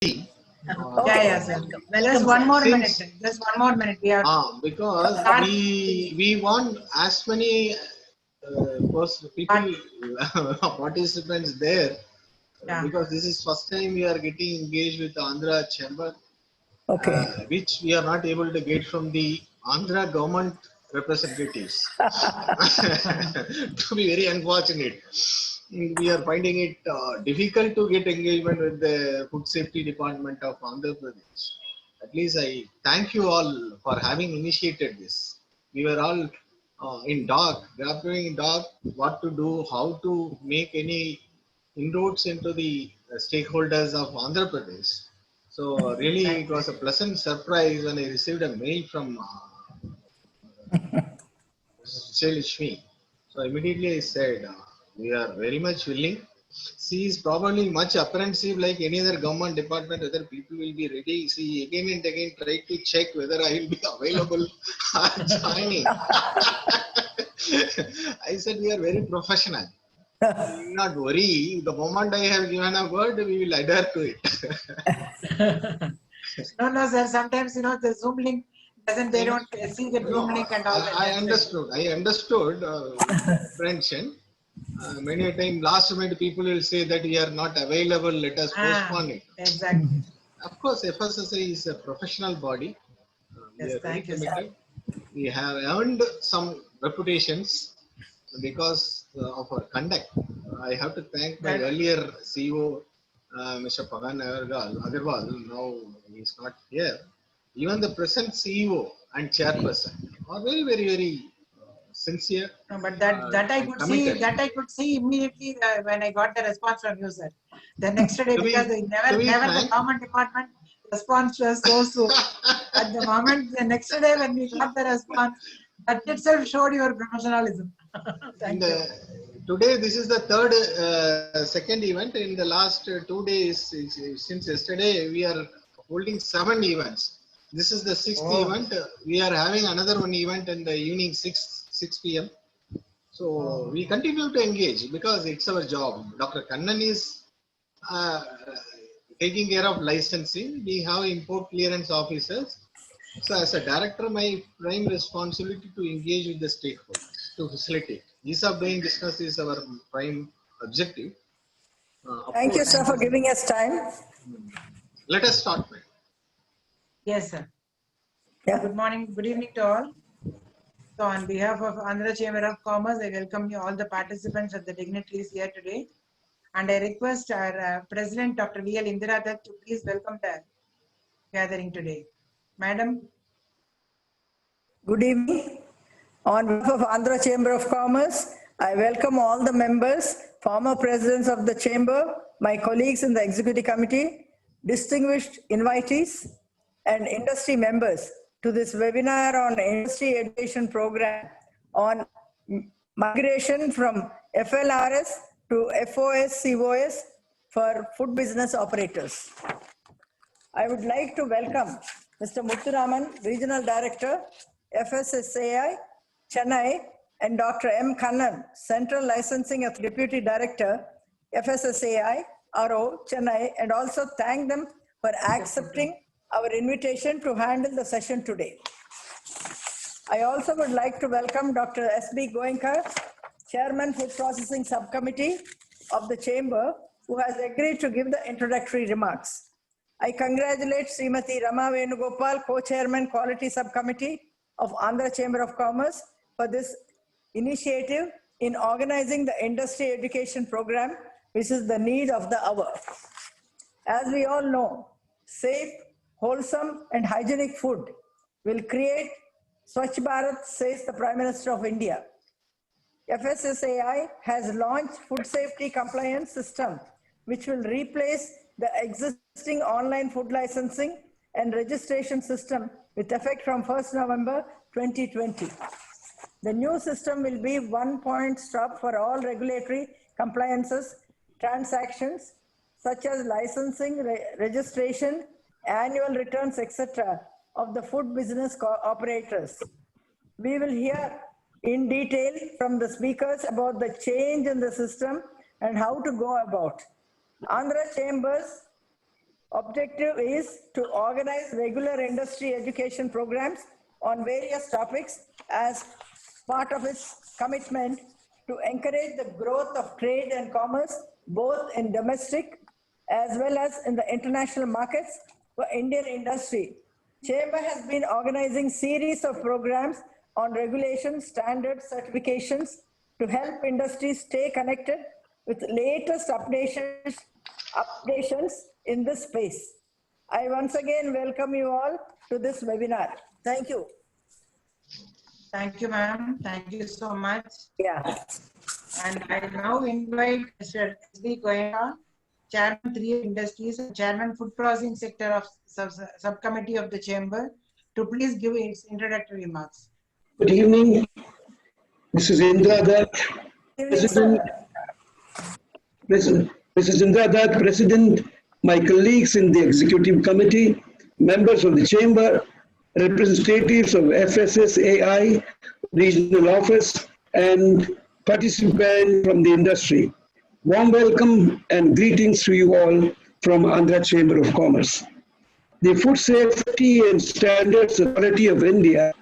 Yeah, sir. Well, just one more minute. Just one more minute. We have because we want as many people, participants there, because this is first time we are getting engaged with the Andhra Chamber, which we are not able to get from the Andhra government representatives. To be very unfortunate, we are finding it difficult to get engagement with the Food Safety Department of Andhra Pradesh. At least I thank you all for having initiated this. We were all in dark, grappling in dark, what to do, how to make any inroads into the stakeholders of Andhra Pradesh. So really, it was a pleasant surprise when I received a mail from Vijayalakshmi. So immediately I said, we are very much willing. She is probably much apprehensive like any other government department, whether people will be ready. She again and again tried to check whether I will be available joining. I said, we are very professional. Do not worry. The moment I have given a word, we will adhere to it. No, sir. Sometimes, the Zoom link doesn't, they don't see the Zoom link and all that. I understood, French. Many a time, last minute people will say that we are not available, let us postpone it. Exactly. Of course, FSSAI is a professional body. We are very committed. We have earned some reputations because of our conduct. I have to thank my earlier CEO, Mr. Pagan Agarwal. Now he is not here. Even the present CEO and chairperson are very, very, very sincere. No, but that I could see. That I could see immediately when I got the response from you, sir. The next day, because never the government department response was so soon. At the moment, the next day when we got the response, that itself showed your professionalism. Thank you. Today, this is the second event. In the last 2 days, since yesterday, we are holding 7 events. This is the 6th event. We are having another one event in the evening 6 p.m. So we continue to engage because it's our job. Dr. Kannan is taking care of licensing. We have import clearance officers. So as a director, my prime responsibility to engage with the stakeholders to facilitate. Ease of doing business is our prime objective. Thank you, sir, for giving us time. Let us start. Yes, sir. Yeah. Good morning, good evening to all. So on behalf of Andhra Chamber of Commerce, I welcome you all the participants of the dignitaries here today. And I request our President, Dr. V.L.Indira, to please welcome the gathering today. Madam. Good evening. On behalf of Andhra Chamber of Commerce, I welcome all the members, former presidents of the Chamber, my colleagues in the Executive Committee, distinguished invitees, and industry members to this webinar on industry education program on migration from FLRS to FoSCoS for food business operators. I would like to welcome Mr. Muthumaran, Regional Director, FSSAI, Chennai, and Dr. M. Kannan, Central Licensing Deputy Director, FSSAI, RO, Chennai, and also thank them for accepting our invitation to handle the session today. I also would like to welcome Dr. S.B. Goenka, Chairman, Food Processing Subcommittee of the Chamber, who has agreed to give the introductory remarks. I congratulate Srimati Rama Venugopal, Co-Chairman, Quality Subcommittee of Andhra Chamber of Commerce, for this initiative in organizing the industry education program, which is the need of the hour. As we all know, safe, wholesome, and hygienic food will create Swachh Bharat, says the Prime Minister of India. FSSAI has launched food safety compliance system, which will replace the existing online food licensing and registration system with effect from 1st November 2020. The new system will be one-point stop for all regulatory compliances, transactions, such as licensing, registration, annual returns, etc. of the food business operators. We will hear in detail from the speakers about the change in the system and how to go about. Andhra Chambers Objective is to organize regular industry education programs on various topics as part of its commitment to encourage the growth of trade and commerce both in domestic as well as in the international markets for Indian industry. Chamber has been organizing series of programs on regulation, standards, certifications to help industries stay connected with latest updations in this space. I once again welcome you all to this webinar. Thank you. Thank you, ma'am. Thank you so much. Yeah. And I now invite Mr. S.D. Goenka, Chairman 3 Industries and Chairman Food Processing Sector of Subcommittee of the Chamber, to please give its introductory remarks. Good evening, Mrs. Indira Dutt, Mrs. Indira Dutt, President, my colleagues in the Executive Committee, members of the Chamber, representatives of FSSAI, Regional Office, and participants from the industry. Warm welcome and greetings to you all from Andhra Chamber of Commerce. The Food Safety and Standards Authority of India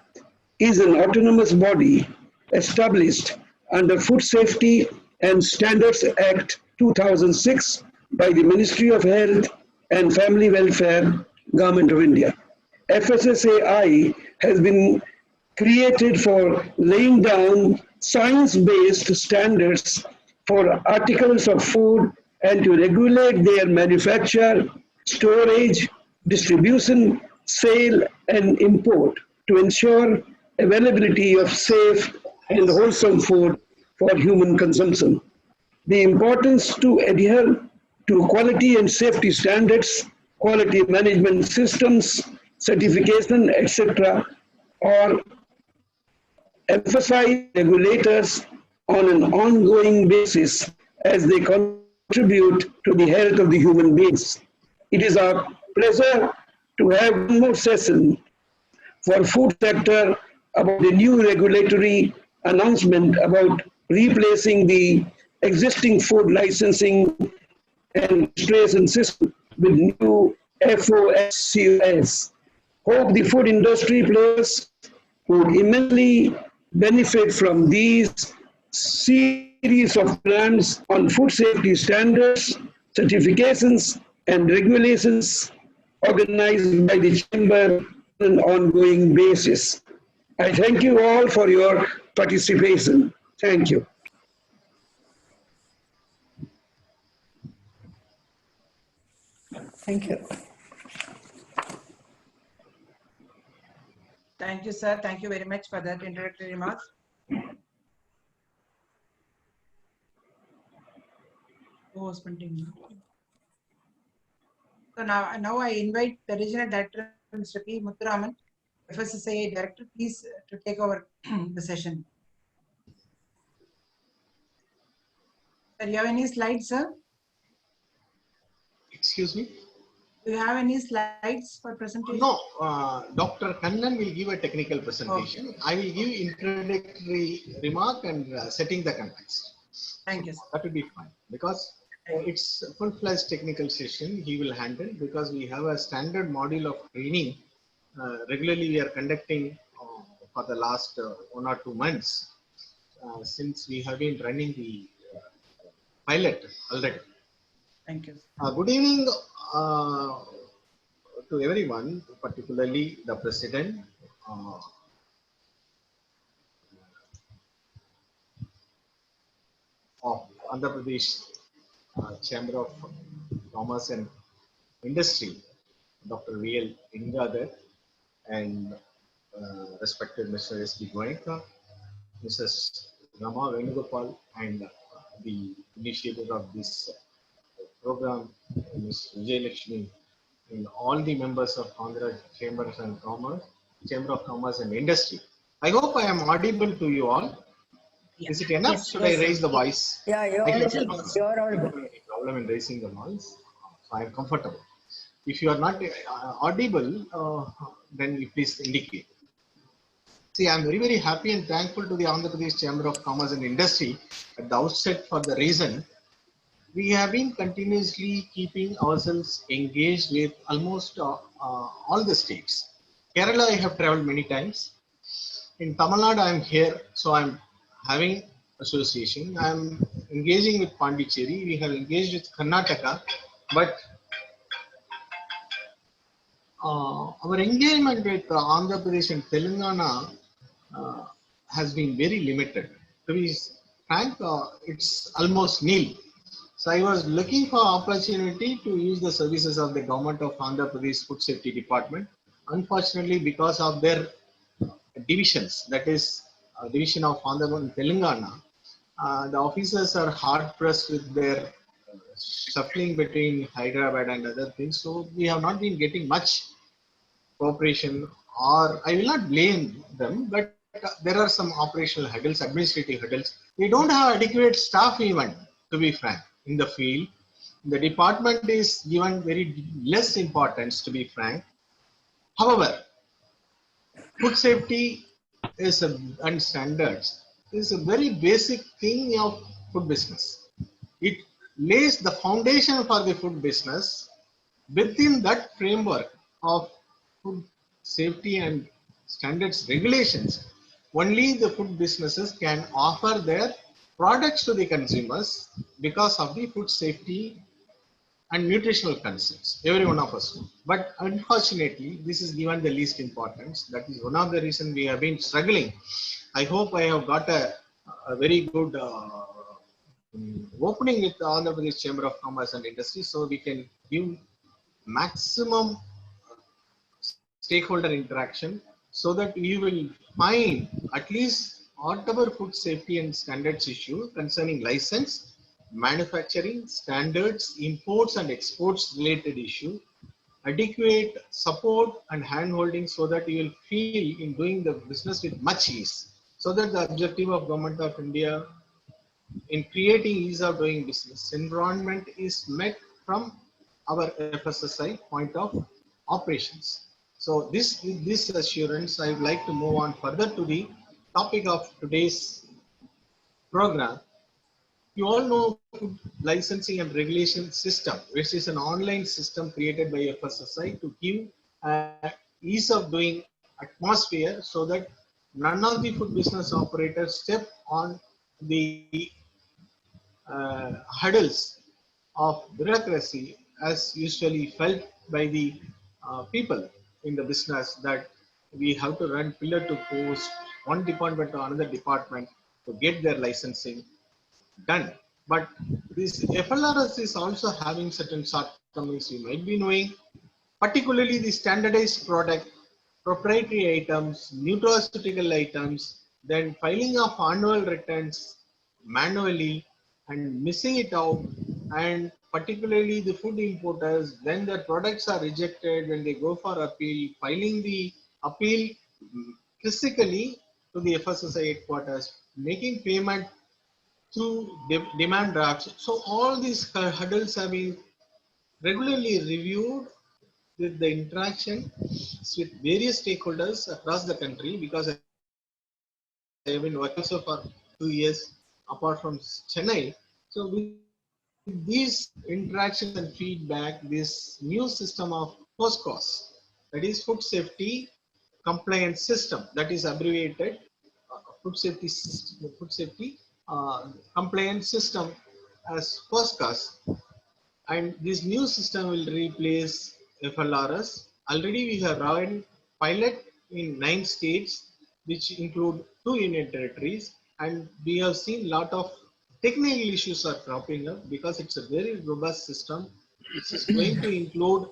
is an autonomous body established under Food Safety and Standards Act 2006 by the Ministry of Health and Family Welfare, Government of India. FSSAI has been created for laying down science-based standards for articles of food and to regulate their manufacture, storage, distribution, sale, and import to ensure availability of safe and wholesome food for human consumption. The importance to adhere to quality and safety standards, quality management systems, certification, etc., are emphasized regulators on an ongoing basis as they contribute to the health of the human beings. It is our pleasure to have one more session for food sector about the new regulatory announcement about replacing the existing food licensing and registration system with new FoSCoS. Hope the food industry players would immensely benefit from these series of plans on food safety standards, certifications, and regulations organized by the Chamber on an ongoing basis. I thank you all for your participation. Thank you. Thank you. Thank you, sir. Thank you very much for that introductory remarks. Who was continuing? So now I invite the Regional Director, Mr. P. Muthumaran, FSSAI Director, please to take over the session. Sir, do you have any slides, sir? Excuse me? Do you have any slides for presentation? No, Dr. Kannan will give a technical presentation. Okay. I will give introductory remark and setting the context. Thank you, sir. That will be fine because it's a full-fledged technical session he will handle because we have a standard module of training. Regularly we are conducting for the last 1 or 2 months since we have been running the pilot already. Thank you. Good evening to everyone, particularly the President, of Andhra Pradesh Chamber of Commerce and Industry, Dr. V.L.Indira, and respected Mr. S.D. Goenka, Mrs. Rama, Venugopal, and the initiator of this program, Ms. Vijayalakshmi, and all the members of Andhra Chamber of Commerce and Industry. I hope I am audible to you all. Yeah. Is it enough? Yes, Should I raise the voice? Yeah, you're audible. You're audible. No problem in raising the voice. So I am comfortable. If you are not audible, then you please indicate. See, I am very, very happy and thankful to the Andhra Pradesh Chamber of Commerce and Industry at the outset for the reason we have been continuously keeping ourselves engaged with almost all the states. Kerala, I have traveled many times. In Tamil Nadu, I am here, so I am having association. I am engaging with Pondicherry. We have engaged with Karnataka, but our engagement with Andhra Pradesh and Telangana has been very limited. To be frank, it's almost nil. So I was looking for opportunity to use the services of the government of Andhra Pradesh Food Safety Department. Unfortunately, because of their divisions, that is division of Andhra and Telangana, the officers are hard pressed with their shuffling between Hyderabad and other things. So we have not been getting much cooperation, or I will not blame them, but there are some operational hurdles, administrative hurdles. We don't have adequate staff even, to be frank, in the field. The department is given very less importance, to be frank. However, food safety is and standards is a very basic thing of food business. It lays the foundation for the food business. Within that framework of food safety and standards regulations, only the food businesses can offer their products to the consumers because of the food safety and nutritional concerns. Every one of us. But unfortunately, this is given the least importance. That is one of the reasons we have been struggling. I hope I have got a very good opening with the Andhra Pradesh Chamber of Commerce and Industry, so we can give maximum stakeholder interaction so that we will find at least whatever food safety and standards issue concerning license, manufacturing, standards, imports and exports related issue, adequate support and hand-holding so that you will feel in doing the business with much ease. So that the objective of Government of India in creating ease of doing business environment is met from our FSSAI point of operations. So with this assurance, I would like to move on further to the topic of today's program. You all know food licensing and regulation system, which is an online system created by FSSAI to give ease of doing atmosphere so that none of the food business operators step on the hurdles of bureaucracy as usually felt by the people in the business, that we have to run pillar to post one department to another department to get their licensing done. But this FLRS is also having certain shortcomings you might be knowing, particularly the standardized product, proprietary items, nutraceutical items, then filing of annual returns manually and missing it out, and particularly the food importers, when their products are rejected, when they go for appeal, filing the appeal physically to the FSSAI headquarters, making payment through demand drafts. So all these hurdles have been regularly reviewed with the interaction with various stakeholders across the country, because I have been working also for 2 years apart from Chennai. So with these interactions and feedback, this new system of FoSCoS, that is Food Safety Compliance System, that is abbreviated Food Safety Compliance System as FoSCoS. And this new system will replace FLRS. Already we have run pilot in 9 states, which include 2 union territories, and we have seen a lot of technical issues are cropping up because it's a very robust system. It's going to include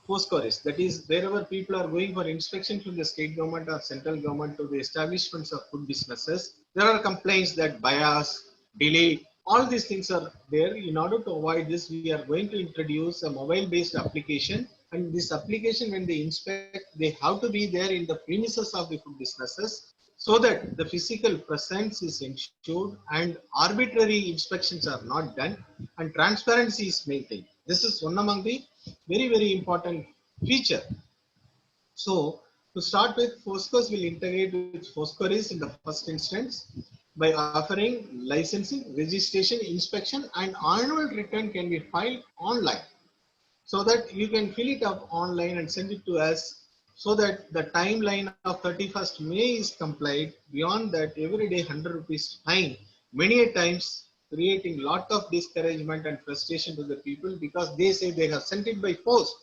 FoSCoS, that is wherever people are going for inspection from the state government or central government to the establishments of food businesses, there are complaints that bias, delay, all these things are there. In order to avoid this, we are going to introduce a mobile-based application, and this application, when they inspect, they have to be there in the premises of the food businesses so that the physical presence is ensured and arbitrary inspections are not done and transparency is maintained. This is one among the very important feature. So to start with, FoSCoS will integrate with FoSCoS in the first instance. by offering licensing, registration, inspection, and annual return can be filed online, so that you can fill it up online and send it to us, so that the timeline of 31st May is complied. Beyond that, every day 100 rupees fine, many a times creating lot of discouragement and frustration to the people, because they say they have sent it by post.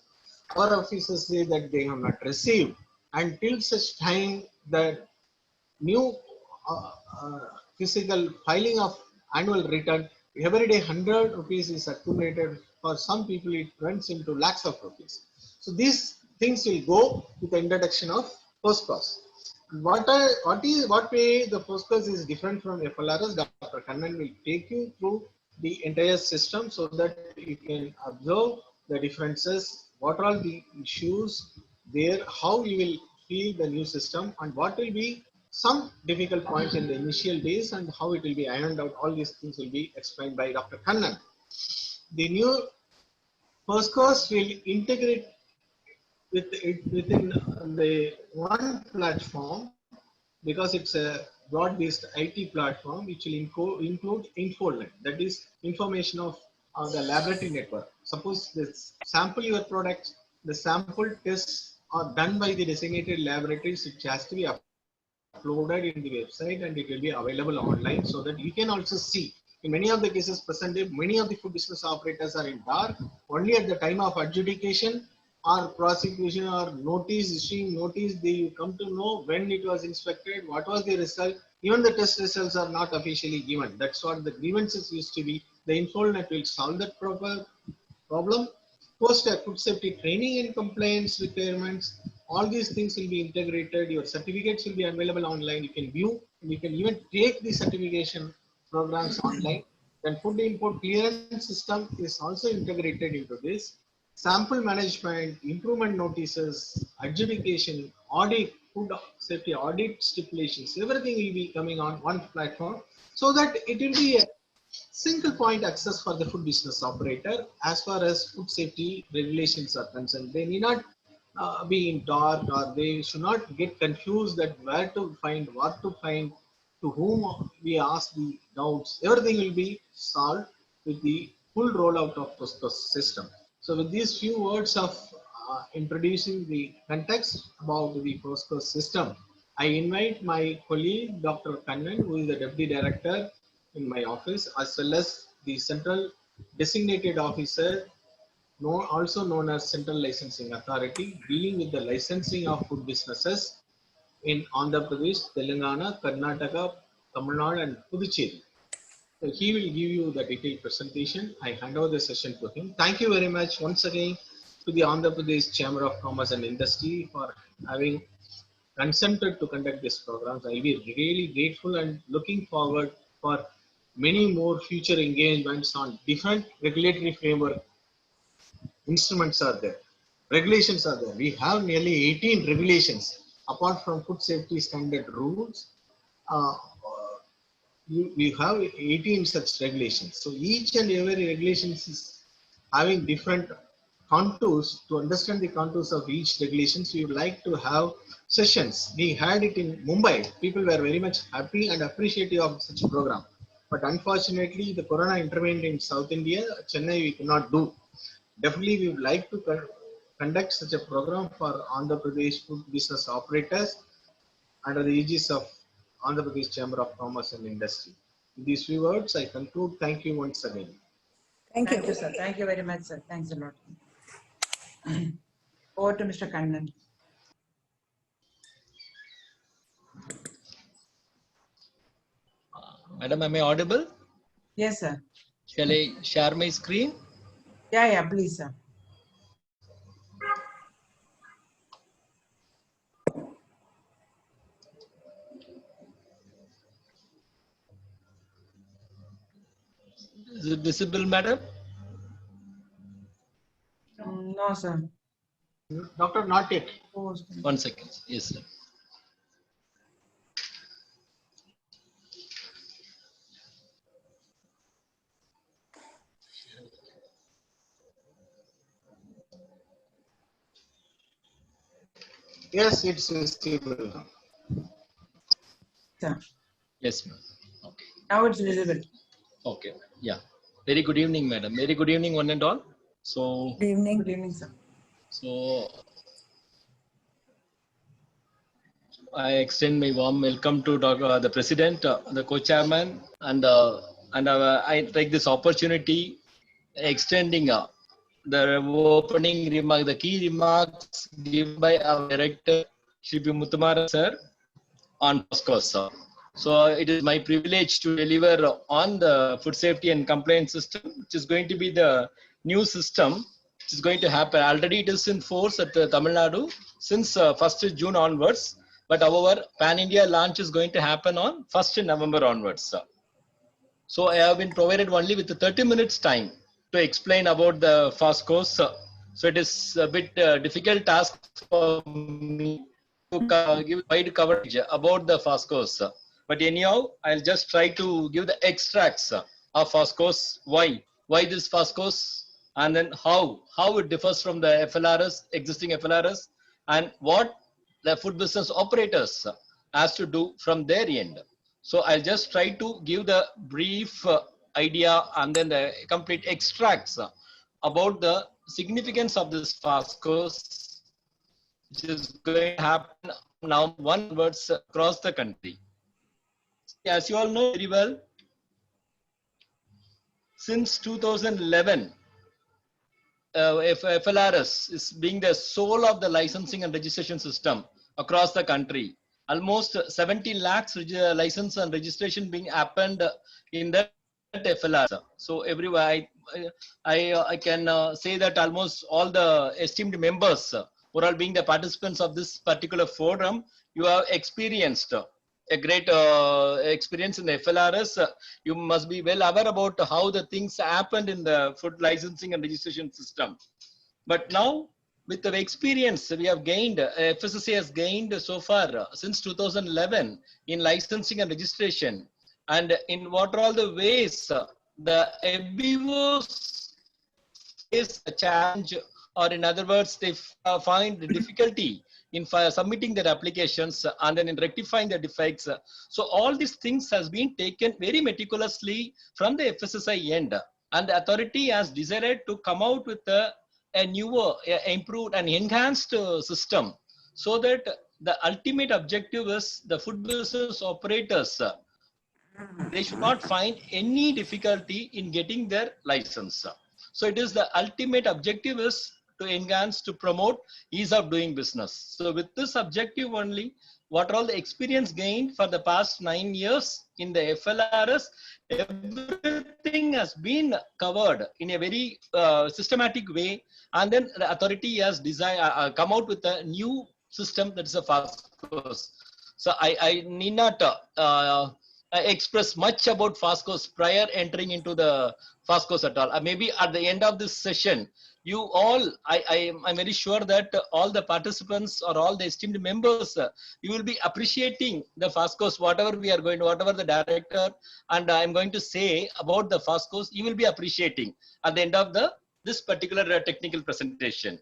Our officers say that they have not received. Until such time that new uh, uh, physical filing of annual return, every day 100 rupees is accumulated. For some people, it runs into lakhs of rupees. So these things will go with the introduction of FoSCoS. What way the FoSCoS is different from FLRS, Dr. Kannan will take you through the entire system, so that you can observe the differences, what are the issues there, how you will feel the new system, and what will be some difficult points in the initial days, and how it will be ironed out. All these things will be explained by Dr. Kannan. The new FoSCoS will integrate within the one platform, because it's a broad-based IT platform which will include InfoLine, that is information of the laboratory network. Suppose this sample your product, the sample tests are done by the designated laboratories, which has to be uploaded in the website, and it will be available online, so that you can also see. In many of the cases presented, many of the food business operators are in dark. Only at the time of adjudication or prosecution or issuing notice, they come to know when it was inspected, what was the result. Even the test results are not officially given. That's what the grievances used to be. The InfoLine will solve that problem. Post food safety training and compliance requirements, all these things will be integrated. Your certificates will be available online. You can view, and you can even take the certification programs online. Then food import clearance system is also integrated into this. Sample management, improvement notices, adjudication, audit, food safety audit stipulations, everything will be coming on one platform, so that it will be a single point access for the food business operator. As far as food safety regulations are concerned, they need not be in dark, or they should not get confused that where to find, what to find, to whom we ask the doubts. Everything will be solved with the full rollout of FoSCoS system. So with these few words of introducing the context about the FoSCoS system, I invite my colleague Dr. Kannan, who is the Deputy Director in my office, as well as the Central Designated Officer, also known as Central Licensing Authority, dealing with the licensing of food businesses in Andhra Pradesh, Telangana, Karnataka, Tamil Nadu, and Puducherry. So he will give you the detailed presentation. I hand over the session to him. Thank you very much once again to the Andhra Pradesh Chamber of Commerce and Industry for having consented to conduct this program. I'll be really grateful and looking forward for many more future engagements on different regulatory framework. Instruments are there, regulations are there. We have nearly 18 regulations apart from food safety standard rules. We have 18 such regulations. So each and every regulation is having different contours. To understand the contours of each regulations, we would like to have sessions. We had it in Mumbai. People were very much happy and appreciative of such a program. But unfortunately, the corona intervened in South India. Chennai we cannot do. Definitely, we would like to conduct such a program for Andhra Pradesh food business operators under the aegis of Andhra Pradesh Chamber of Commerce and Industry. With these few words, I conclude. Thank you once again. Thank you. Thank you, sir. Thank you very much, sir. Thanks a lot. Over to Mr. Kannan. Madam, am I audible? Yes, sir. Shall I share my screen? Yeah, please, sir. Is it visible, madam? No, sir. Doctor, not yet. 1 second. Yes, sir. Yes, it's visible. Sir. Yes, ma'am. Now it's visible. Okay. Yeah. Very good evening, madam. Very good evening, one and all. So, Good evening. Good evening, sir. so I extend my warm welcome to the president, the co-chairman, and I take this opportunity extending the opening remark, the key remarks given by our director, Shri Muthumaran sir, on FoSCoS. So it is my privilege to deliver on the food safety and compliance system, which is going to be the new system, which is going to happen. Already it is in force at Tamil Nadu since 1st June onwards. But our pan-India launch is going to happen on 1st November onwards. So I have been provided only with 30 minutes time to explain about the FoSCoS. So it is a bit difficult task for me to give wide coverage about the FoSCoS. But anyhow, I'll just try to give the extracts of FoSCoS. Why this FoSCoS, and then how it differs from the FLRS, existing FLRS, and what the food business operators has to do from their end. So I'll just try to give the brief idea and then the complete extracts about the significance of this FoSCoS, which is going to happen now onwards across the country. As you all know very well, since 2011, FLRS is being the soul of the licensing and registration system across the country. Almost 70 lakhs license and registration being happened in that FLRS. So everywhere I can say that almost all the esteemed members who are all being the participants of this particular forum, you have experienced a great experience in the FLRS. You must be well aware about how the things happened in the food licensing and registration system. But now, with the experience we have gained, FSSAI has gained so far since 2011 in licensing and registration, and in what are all the ways the FBOs face a challenge, or in other words, they find the difficulty in submitting their applications and then in rectifying the defects. So all these things has been taken very meticulously from the FSSAI end, and the authority has decided to come out with a newer, improved and enhanced system, so that the ultimate objective is the food business operators, they should not find any difficulty in getting their license. So it is the ultimate objective is to enhance, to promote ease of doing business. So with this objective only, what all the experience gained for the past 9 years in the FLRS, everything has been covered in a very systematic way, and then the authority has come out with a new system, that is a FoSCoS. So I need not express much about FoSCoS prior entering into the FoSCoS at all. Maybe at the end of this session, you all, I'm very sure that all the participants or all the esteemed members, you will be appreciating the FoSCoS, whatever we are going, whatever the director and I'm going to say about the FoSCoS, you will be appreciating at the end of this particular technical presentation.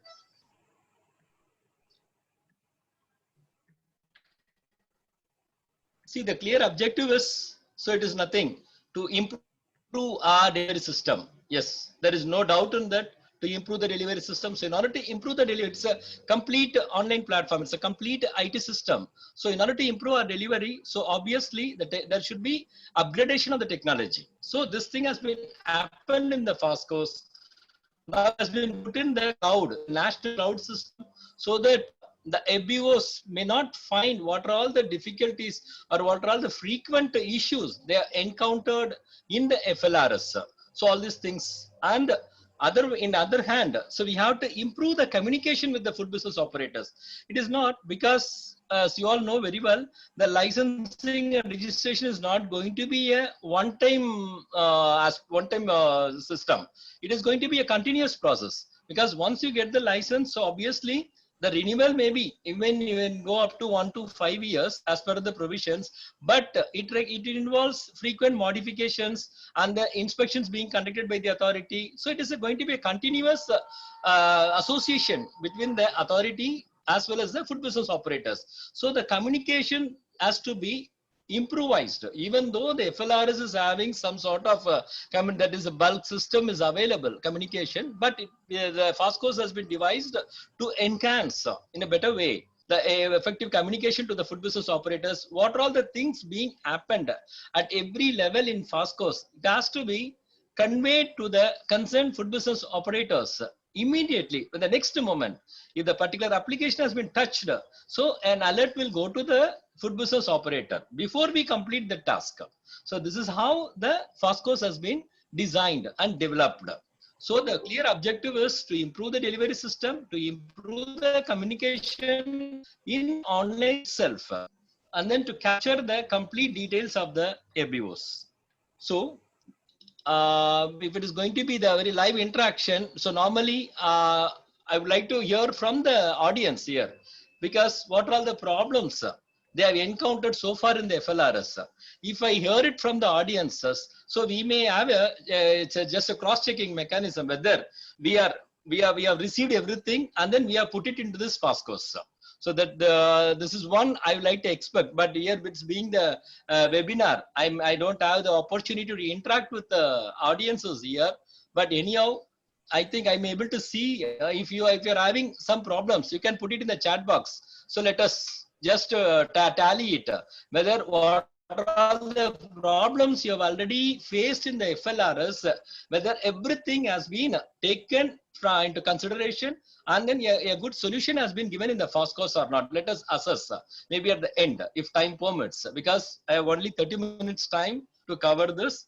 See, the clear objective is, so it is nothing to improve our delivery system. Yes, there is no doubt in that, to improve the delivery system. So in order to improve the delivery, it's a complete online platform. It's a complete IT system. So in order to improve our delivery, so obviously there should be upgradation of the technology. So this thing has been happened in the FoSCoS. Now has been put in the cloud, national cloud system, so that the FBOs may not find what are all the difficulties or what are all the frequent issues they are encountered in the FLRS. So all these things, and in other hand, so we have to improve the communication with the food business operators. It is not because, as you all know very well, the licensing and registration is not going to be a one-time system. It is going to be a continuous process, because once you get the license, so obviously the renewal may be even go up to 1 to 5 years as per the provisions, but it involves frequent modifications and the inspections being conducted by the authority. So it is going to be a continuous association between the authority as well as the food business operators. So the communication has to be improvised. Even though the FLRS is having some sort of that is a bulk system is available communication, but the FoSCoS has been devised to enhance in a better way the effective communication to the food business operators. What are all the things being happened at every level in FoSCoS? It has to be conveyed to the concerned food business operators immediately in the next moment. If the particular application has been touched, so an alert will go to the food business operator before we complete the task. So this is how the FoSCoS has been designed and developed. So the clear objective is to improve the delivery system, to improve the communication in online itself, and then to capture the complete details of the FBOs. So if it is going to be the very live interaction, so normally I would like to hear from the audience here, because what are all the problems they have encountered so far in the FLRS. If I hear it from the audiences, so we may have just a cross-checking mechanism whether we have received everything and then we have put it into this FoSCoS. So that this is one I would like to expect, but here it's being the webinar, I don't have the opportunity to interact with the audiences here. But anyhow, I think I'm able to see if you're having some problems, you can put it in the chat box. So let us just tally it, whether what are the problems you have already faced in the FLRS, whether everything has been taken into consideration and then a good solution has been given in the FoSCoS or not. Let us assess maybe at the end if time permits, because I have only 30 minutes time to cover this.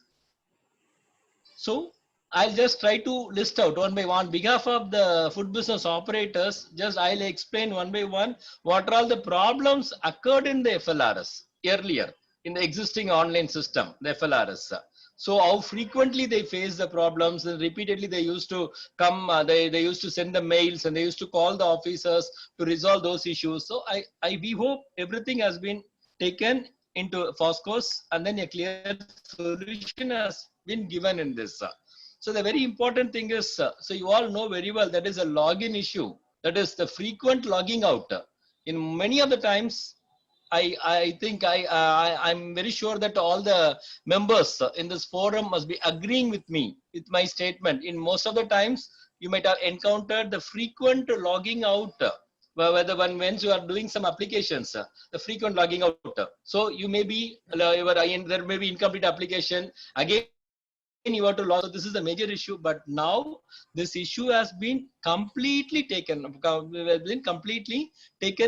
So I'll just try to list out one by one. On behalf of the food business operators, just I'll explain one by one what are all the problems occurred in the FLRS earlier in the existing online system, the FLRS. So how frequently they face the problems, and repeatedly they used to come, they used to send the mails and they used to call the officers to resolve those issues. So we hope everything has been taken into FoSCoS and then a clear solution has been given in this. So the very important thing is, so you all know very well that is a login issue. That is the frequent logging out. In many of the times, I think I'm very sure that all the members in this forum must be agreeing with me with my statement. In most of the times, you might have encountered the frequent logging out, whether once you are doing some applications, the frequent logging out. So you may be there may be incomplete application again. You have to log. So this is a major issue, but now this issue has been completely taken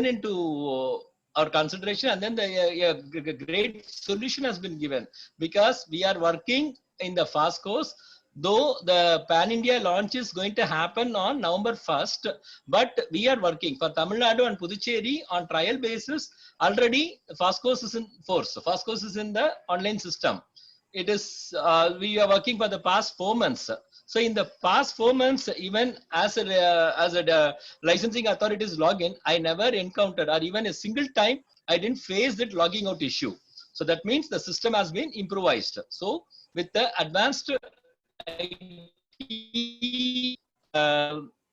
into our consideration, and then a great solution has been given, because we are working in the FoSCoS. Though the pan-India launch is going to happen on November 1st, but we are working for Tamil Nadu and Puducherry on trial basis. Already FoSCoS is in force. FoSCoS is in the online system. It is we are working for the past 4 months. So in the past 4 months, even as a licensing authorities login, I never encountered, or even a single time I didn't face that logging out issue. So that means the system has been improvised. So with the advanced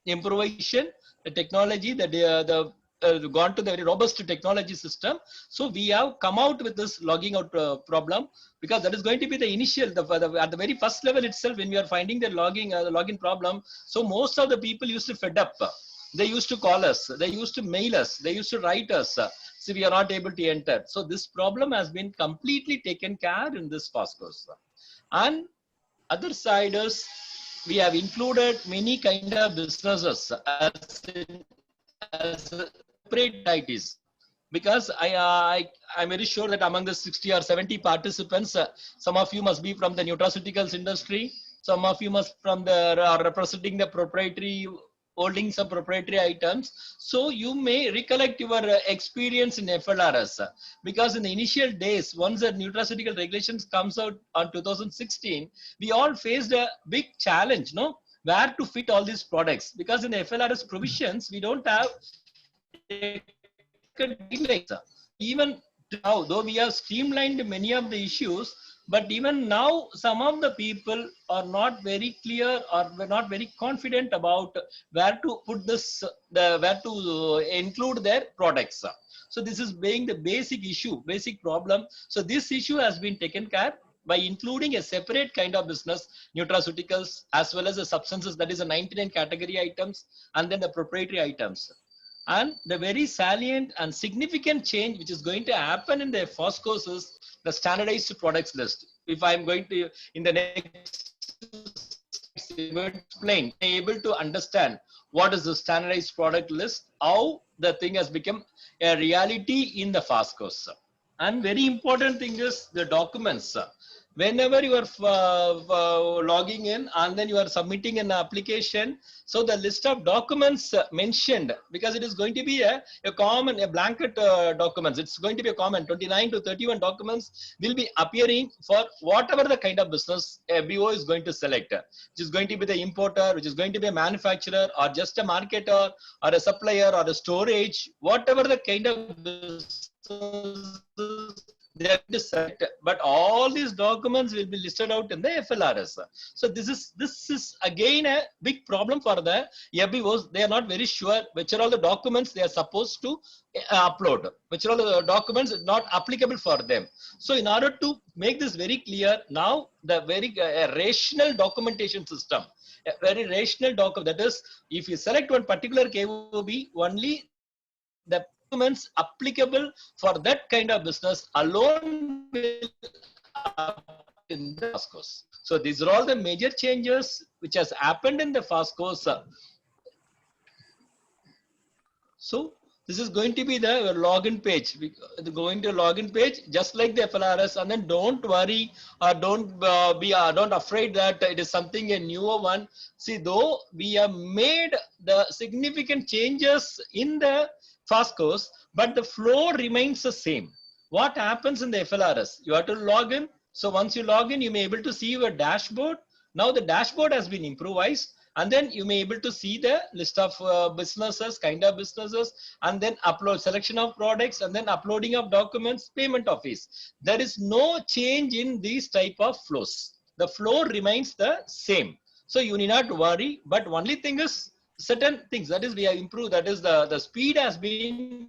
improvisation, the technology, gone to the very robust technology system. So we have come out with this logging out problem, because that is going to be the initial, at the very first level itself, when we are finding the login problem. So most of the people used to fed up. They used to call us, they used to mail us, they used to write us. So we are not able to enter. So this problem has been completely taken care in this FoSCoS. And other side is, we have included many kind of businesses as separate entities, because I'm very sure that among the 60 or 70 participants, some of you must be from the nutraceuticals industry, some of you must are representing the proprietary holding some proprietary items. So you may recollect your experience in FLRS, because in the initial days, once the nutraceutical regulations comes out on 2016, we all faced a big challenge, no? Where to fit all these products, because in the FLRS provisions, we don't have guidelines. Even now, though we have streamlined many of the issues, But even now, some of the people are not very clear or were not very confident about where to put this, where to include their products. So this is being the basic issue, basic problem. So this issue has been taken care by including a separate kind of business, nutraceuticals, as well as the substances, that is the 99 category items, and then the proprietary items. And the very salient and significant change which is going to happen in the FoSCoS is the standardized products list. If I'm going to, in the next explain, able to understand what is the standardized product list, how the thing has become a reality in the FoSCoS. And very important thing is the documents. Whenever you are logging in and then you are submitting an application, so the list of documents mentioned, because it is going to be a common, a blanket documents, it's going to be a common 29 to 31 documents will be appearing for whatever the kind of business a BO is going to select, which is going to be the importer, which is going to be a manufacturer, or just a marketer, or a supplier, or a storage, whatever the kind of business they have to select, but all these documents will be listed out in the FLRS. So this is again a big problem for the FBOs. They are not very sure which are all the documents they are supposed to upload, which are all the documents not applicable for them. So in order to make this very clear, now the very rational documentation system, a very rational document, that is, if you select one particular KOB, only the documents applicable for that kind of business alone will in the FoSCoS. So these are all the major changes which has happened in the FoSCoS. So this is going to be the login page. Going to login page just like the FLRS, and then don't worry or don't don't afraid that it is something a newer one. See, though we have made the significant changes in the FoSCoS, but the flow remains the same. What happens in the FLRS? You have to log in. So once you log in, you may be able to see your dashboard. Now the dashboard has been improvised, and then you may be able to see the list of businesses, kind of businesses, and then upload selection of products, and then uploading of documents, payment of fees. There is no change in these type of flows. The flow remains the same. So you need not worry, but only thing is certain things, that is we have improved, that is the speed has been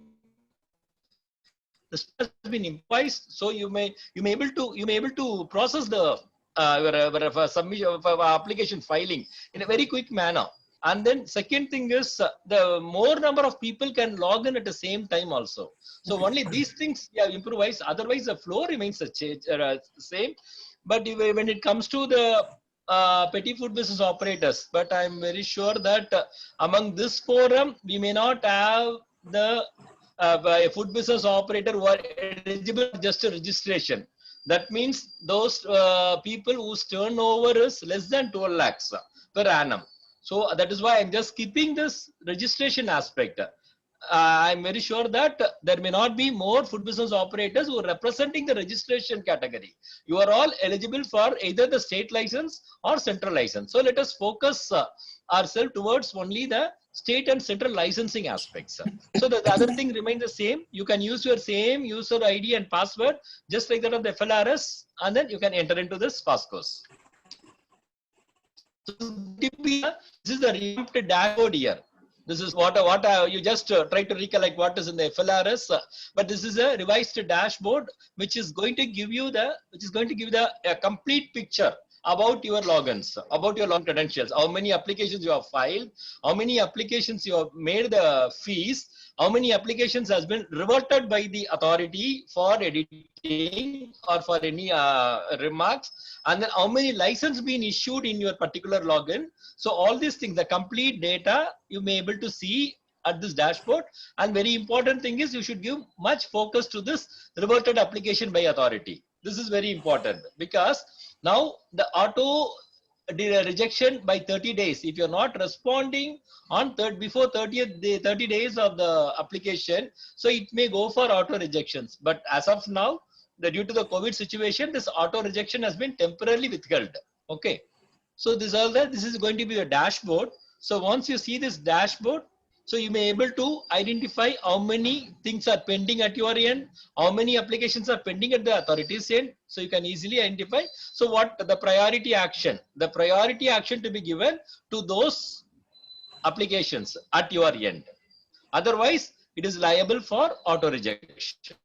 improvised. So you may able to process the your submission of application filing in a very quick manner. And then second thing is the more number of people can log in at the same time also. So only these things we have improvised. Otherwise the flow remains the same. But when it comes to the petty food business operators, but I'm very sure that among this forum we may not have the a food business operator who are eligible just a registration. That means those people whose turnover is less than 12 lakhs per annum. So that is why I'm just skipping this registration aspect. I'm very sure that there may not be more food business operators who are representing the registration category. You are all eligible for either the state license or central license. So let us focus ourselves towards only the state and central licensing aspects. So the other thing remains the same. You can use your same user ID and password just like that of the FLRS, and then you can enter into this FoSCoS. So this is the revamped dashboard here. This is what you just try to recollect what is in the FLRS, but this is a revised dashboard which is going to give you a complete picture about your logins, about your login credentials, how many applications you have filed, how many applications you have made the fees, how many applications has been reverted by the authority for editing or for any remarks, and then how many licenses been issued in your particular login. So all these things, the complete data you may be able to see at this dashboard. And very important thing is you should give much focus to this reverted application by authority. This is very important because now the auto rejection by 30 days, if you're not responding on before 30 days of the application, so it may go for auto rejections. But as of now, due to the COVID situation, this auto rejection has been temporarily withheld. Okay. So this is going to be a dashboard. So once you see this dashboard, So you may able to identify how many things are pending at your end, how many applications are pending at the authorities end. So you can easily identify. So what the priority action to be given to those applications at your end. Otherwise, it is liable for auto rejection.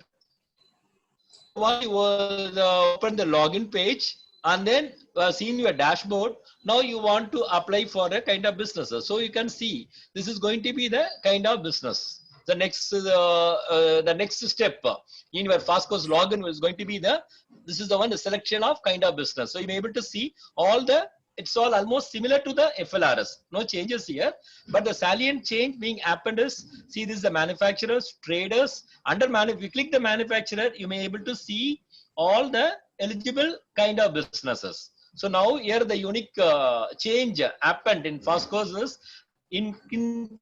Once you open the login page and then see in your dashboard, now you want to apply for a kind of business. So you can see this is going to be the kind of business. The next step in your FoSCoS login is going to be this is the selection of kind of business. So you may be able to see all it's all almost similar to the FLRS. No changes here, but the salient change being happened is, see, this is the manufacturers, traders. If you click the manufacturer, you may able to see all the eligible kind of businesses. So now here the unique change happened in FoSCoS is inclusion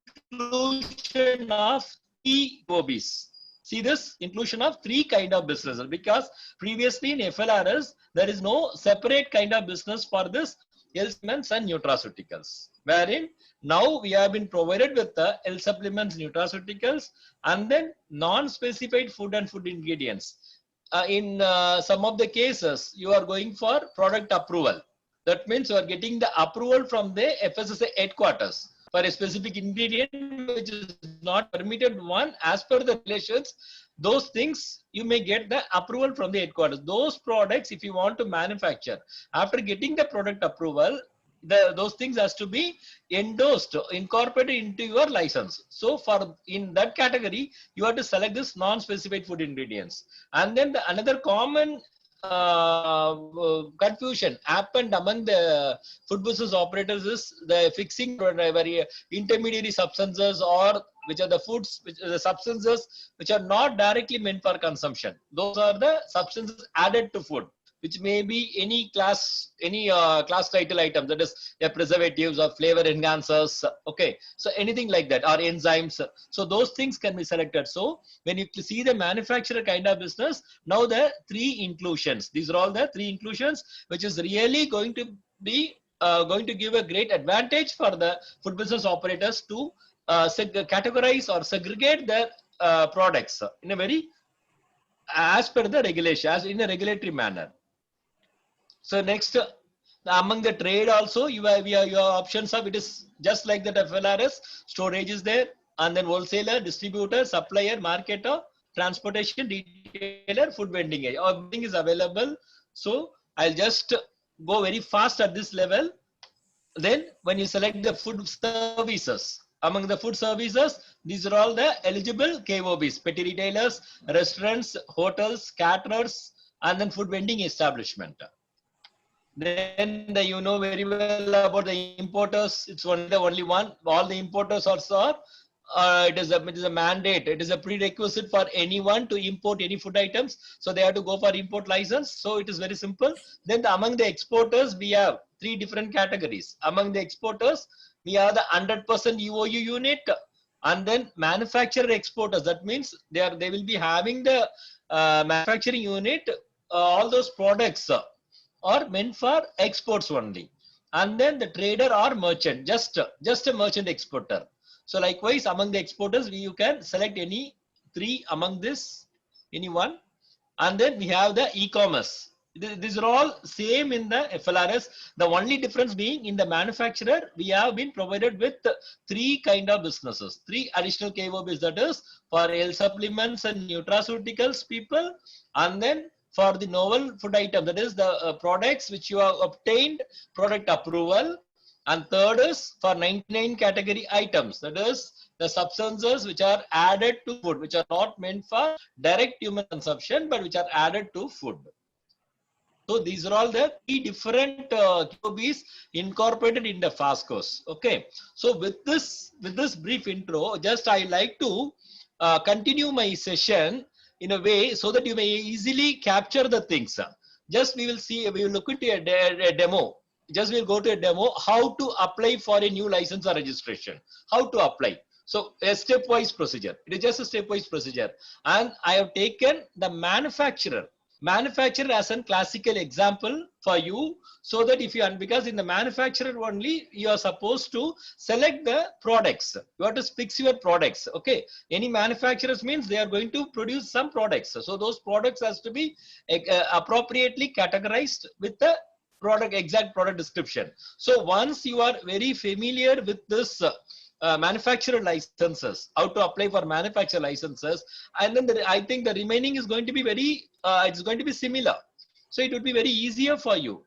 of 3 OBs. See this inclusion of 3 kind of businesses, because previously in FLRS there is no separate kind of business for this health supplements and nutraceuticals, wherein now we have been provided with the health supplements, nutraceuticals, and then non-specified food and food ingredients. In some of the cases, you are going for product approval. That means you are getting the approval from the FSSAI headquarters for a specific ingredient which is not permitted one as per the regulations. Those things you may get the approval from the headquarters. Those products, if you want to manufacture, after getting the product approval, those things has to be endorsed, incorporated into your license. So for in that category, you have to select this non-specified food ingredients. And then another common confusion happened among the food business operators is the fixing very intermediary substances, or which are the foods, which are the substances which are not directly meant for consumption. Those are the substances added to food, which may be any class title item, that is preservatives or flavor enhancers. Okay, so anything like that, or enzymes. So those things can be selected. So when you see the manufacturer kind of business, now the 3 inclusions. These are all the 3 inclusions, which is really going to be going to give a great advantage for the food business operators to categorize or segregate their products in a very as per the regulation, as in a regulatory manner. So next, among the trade also, you have your options of, it is just like that FLRS, storage is there, and then wholesaler, distributor, supplier, marketer, transportation, retailer, food vending. Everything is available. So I'll just go very fast at this level. Then when you select the food services, among the food services, these are all the eligible KOBs, petty retailers, restaurants, hotels, caterers, and then food vending establishment. Then you know very well about the importers. It's only one. All the importers also are, it is a mandate. It is a prerequisite for anyone to import any food items. So they have to go for import license. So it is very simple. Then among the exporters, we have 3 different categories. Among the exporters, we have the 100% EOU unit, and then manufacturer exporters. That means they will be having the manufacturing unit. All those products are meant for exports only. And then the trader or merchant, just a merchant exporter. So likewise, among the exporters, you can select any 3 among this, any one. And then we have the e-commerce. These are all same in the FLRS. The only difference being in the manufacturer, we have been provided with 3 kind of businesses, 3 additional KOBs, that is for health supplements and nutraceuticals people, and then for the novel food item, that is the products which you have obtained product approval. And third is for 99 category items, that is the substances which are added to food, which are not meant for direct human consumption, but which are added to food. So these are all the 3 different KOBs incorporated in the FoSCoS. Okay. So with this brief intro, just I like to continue my session in a way so that you may easily capture the things. Just we will look into a demo. Just we'll go to a demo, how to apply for a new license or registration, how to apply. So a stepwise procedure. It is just a stepwise procedure. And I have taken the manufacturer. manufacturer as a classical example for you, so that if you, because in the manufacturer only you are supposed to select the products. You have to fix your products. Okay, any manufacturers means they are going to produce some products, so those products has to be appropriately categorized with the product, exact product description. So once you are very familiar with this manufacturer licenses, how to apply for manufacturer licenses, and then I think the remaining is going to be very it's going to be similar, so it would be very easier for you.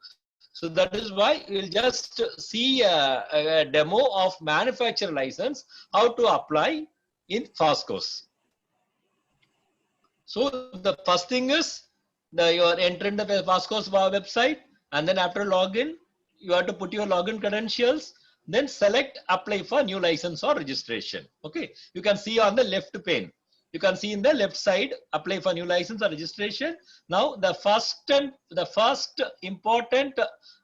So that is why we'll just see a demo of manufacturer license, how to apply in FoSCoS. So the first thing is you are entering the FoSCoS website, and then after login, you have to put your login credentials, then select apply for new license or registration. Okay, you can see on the left pane. You can see in the left side, apply for new license or registration. Now the first important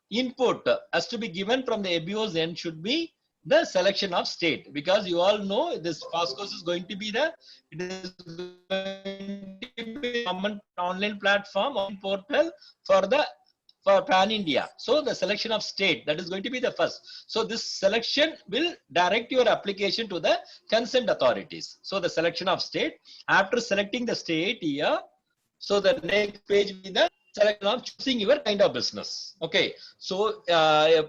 input has to be given from the ABO's end should be the selection of state, because you all know this FoSCoS is going to be common online platform or portal for pan India. So the selection of state, that is going to be the first. So this selection will direct your application to the concerned authorities. So the selection of state, after selecting the state here, so the next page will be the selection of choosing your kind of business. Okay, so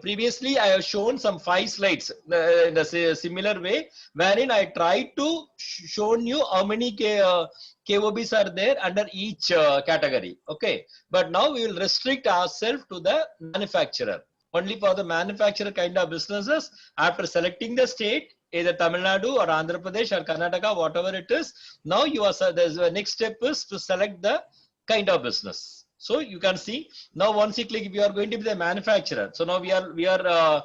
previously I have shown some 5 slides in the similar way, wherein I tried to show you how many KOBs are there under each category. Okay, but now we will restrict ourselves to the manufacturer. Only for the manufacturer kind of businesses, after selecting the state, either Tamil Nadu or Andhra Pradesh or Karnataka, whatever it is, now you are, the next step is to select the kind of business. So you can see now once you click, we are going to be the manufacturer. So now we are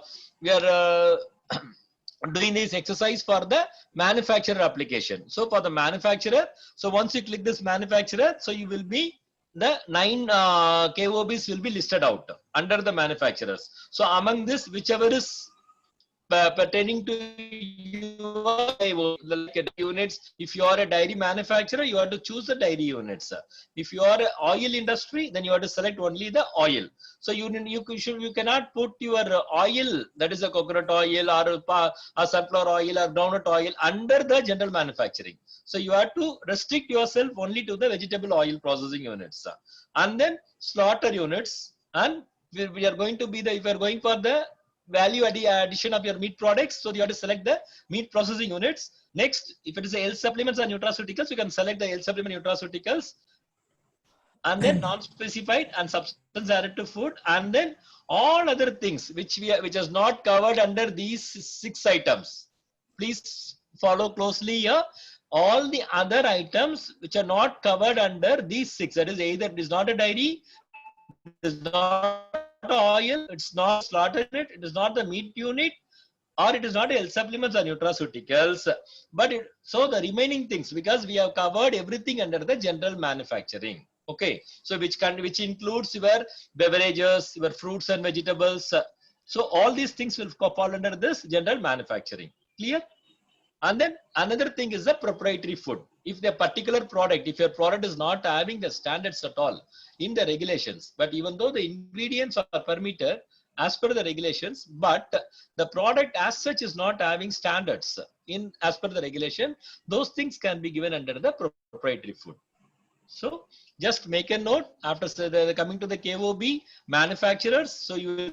doing this exercise for the manufacturer application. So for the manufacturer, so once you click this manufacturer, so you will be the 9 KOBs will be listed out under the manufacturers. So among this, whichever is pertaining to your units, if you are a dairy manufacturer, you have to choose the dairy units. If you are an oil industry, then you have to select only the oil. So you cannot put your oil, that is a coconut oil or a sunflower oil or groundnut oil, under the general manufacturing. So you have to restrict yourself only to the vegetable oil processing units, and then slaughter units. And we are going to be the, if you are going for the value addition of your meat products, so you have to select the meat processing units. Next, if it is health supplements and nutraceuticals, you can select the health supplement nutraceuticals, and then non-specified and substance added to food, and then all other things which is not covered under these 6 items. Please follow closely here. All the other items which are not covered under these 6, that is either it is not a dairy, it is not oil, it's not slaughter unit, it is not the meat unit, or it is not health supplements or nutraceuticals. But so the remaining things, because we have covered everything under the general manufacturing. Okay, so which includes your beverages, your fruits and vegetables. So all these things will fall under this general manufacturing. Clear? And then another thing is the proprietary food. If the particular product, if your product is not having the standards at all in the regulations, but even though the ingredients are permitted as per the regulations, but the product as such is not having standards in as per the regulation, those things can be given under the proprietary food. So just make a note after coming to the KOB manufacturers. So you will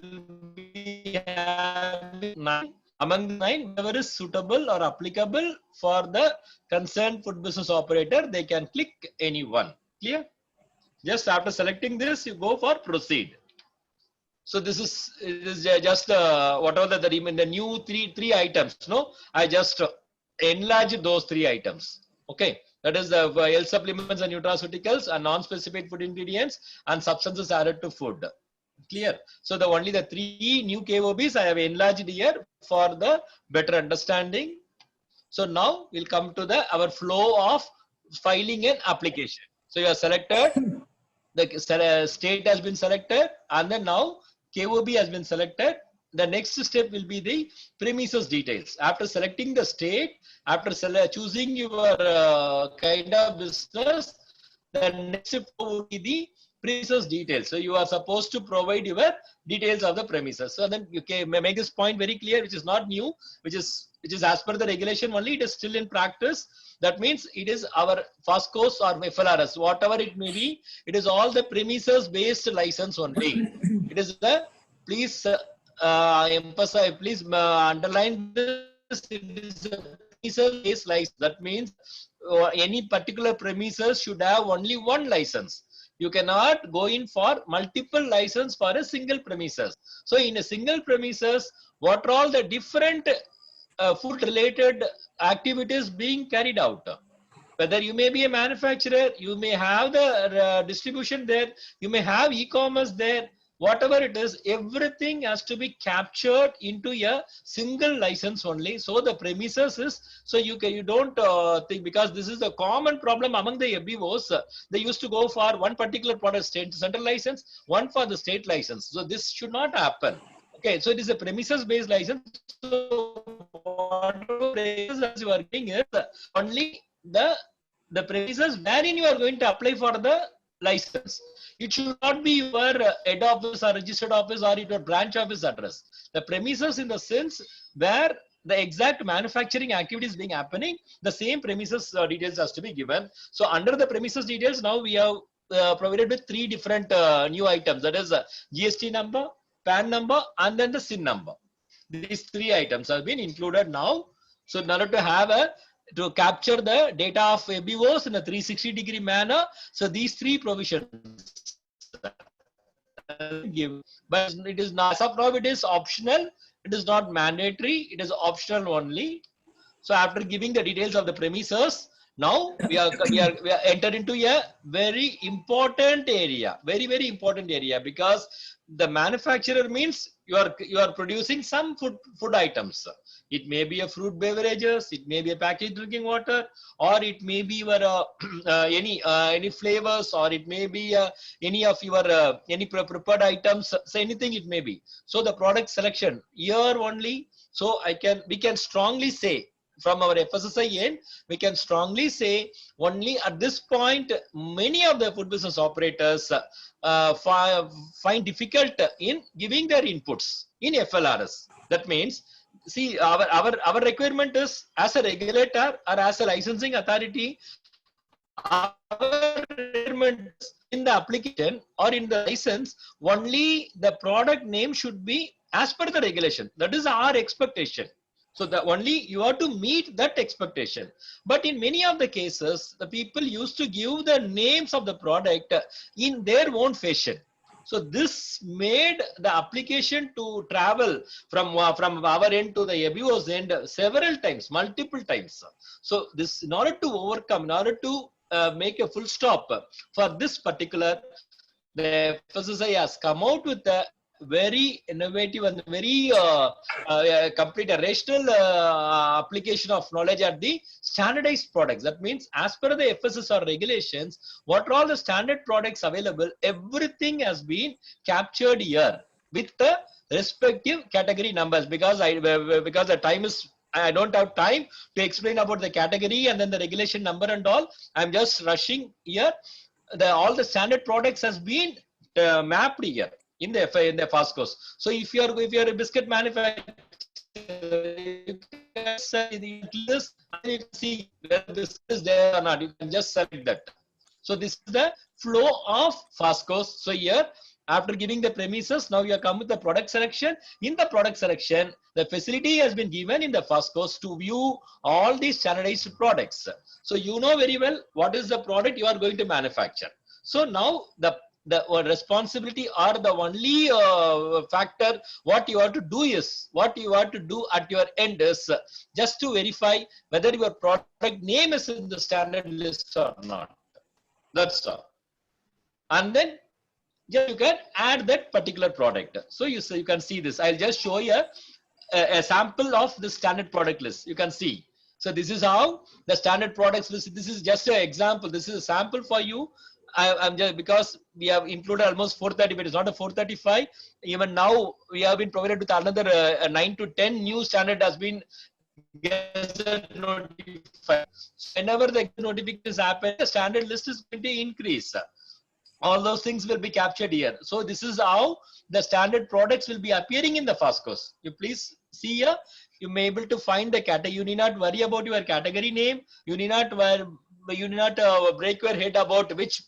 be having 9. Among the 9, whatever is suitable or applicable for the concerned food business operator, they can click any one. Clear? Just after selecting this, you go for proceed. So this is just whatever the new three items. No, I just enlarged those 3 items. Okay, that is the health supplements and nutraceuticals and non-specific food ingredients and substances added to food. Clear? So only the 3 new KOBs I have enlarged here for the better understanding. So now we'll come to our flow of filing an application. So you are selected, the state has been selected, and then now KOB has been selected. The next step will be the premises details. After selecting the state, after choosing your kind of business, the next step will be the premises details. So you are supposed to provide your details of the premises. So then you can make this point very clear, which is not new, which is as per the regulation only. It is still in practice. That means it is our FoSCoS or FLRS, whatever it may be. It is all the premises based license only. It is the please emphasize, please underline this. It is a premises based license. That means any particular premises should have only one license. You cannot go in for multiple license for a single premises. So in a single premises, what are all the different food related activities being carried out? Whether you may be a manufacturer, you may have the distribution there, you may have e-commerce there, whatever it is, everything has to be captured into a single license only. So the premises is, so you don't think, because this is a common problem among the FBOs. They used to go for one particular product central license, one for the state license. So this should not happen. Okay, so it is a premises based license. So whatever premises you are getting is only the premises wherein you are going to apply for the license. It should not be your head office or registered office or your branch office address. The premises in the sense where the exact manufacturing activity is being happening, the same premises details has to be given. So under the premises details, now we have provided with 3 different new items. That is GST number, PAN number, and then the SIN number. These 3 items have been included now. So in order to have to capture the data of FBOs in a 360-degree manner, so these 3 provisions give, but it is not, as of now it is optional. It is not mandatory. It is optional only. So after giving the details of the premises, now we are entered into a very important area, very important area, because the manufacturer means you are producing some food items. It may be a fruit beverages, it may be a packaged drinking water, or it may be your any flavors, or it may be any of your any prepared items. So anything it may be. So the product selection here only. So we can strongly say, from our FSSAI end, we can strongly say only at this point, many of the food business operators find difficult in giving their inputs in FLRS. That means, see, our requirement is, as a regulator or as a licensing authority, our requirement in the application or in the license, only the product name should be as per the regulation. That is our expectation. So the only you have to meet that expectation. But in many of the cases, the people used to give the names of the product in their own fashion. So this made the application to travel from our end to the FBO's end several times, multiple times. So this, in order to overcome, in order to make a full stop for this particular, the FSSAI has come out with a very innovative and very complete rational application of knowledge at the standardized products. That means, as per the FSSAI regulations, what are all the standard products available, everything has been captured here with the respective category numbers. Because the time is, I don't have time to explain about the category and then the regulation number and all. I'm just rushing here. All the standard products has been mapped here in the FoSCoS. So if you are a biscuit manufacturer, you can select this and you can see whether this is there or not. You can just select that. So this is the flow of FoSCoS. So here, after giving the premises, now you have come with the product selection. In the product selection, the facility has been given in the FoSCoS to view all these standardized products. So you know very well what is the product you are going to manufacture. So now the responsibility or the only factor what you have to do is, what you have to do at your end is just to verify whether your product name is in the standard list or not. That's all. And then you can add that particular product. So you can see this. I'll just show you a sample of the standard product list. You can see. So this is how the standard products list. This is just an example. This is a sample for you. I'm just, because we have included almost 430, but it's not a 435. Even now we have been provided with another 9 to 10 new standard has been notified. So whenever the notifications happen, the standard list is going to increase. all those things will be captured here. So this is how the standard products will be appearing in the FoSCoS. You please see here, you may be able to find the category. You need not worry about your category name. You need not break your head about which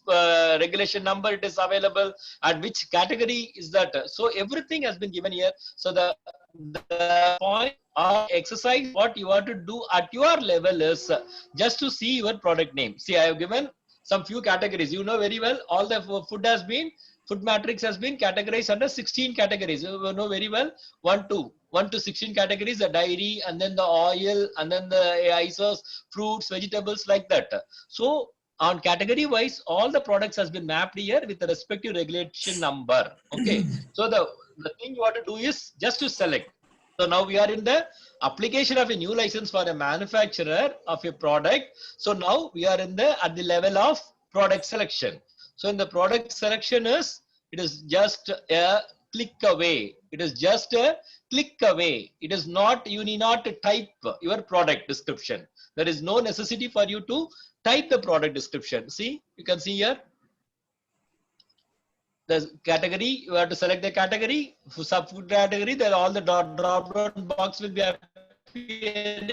regulation number it is available and which category is that. So everything has been given here. So the point or exercise what you have to do at your level is just to see your product name. See, I have given some few categories. You know very well, all the food matrix has been categorized under 16 categories. You know very well, 1 to 16 categories, the dairy, and then the oil, and then the ices, fruits, vegetables, like that. So on category wise, all the products has been mapped here with the respective regulation number. Okay. So the thing you want to do is just to select. So now we are in the application of a new license for a manufacturer of a product. So now we are in at the level of product selection. So in the product selection it is just a click away. It is just a click away. It is not, you need not type your product description. There is no necessity for you to type the product description. See, you can see here. The category, you have to select the category, sub-food category, then all the drop-down box will be appearing.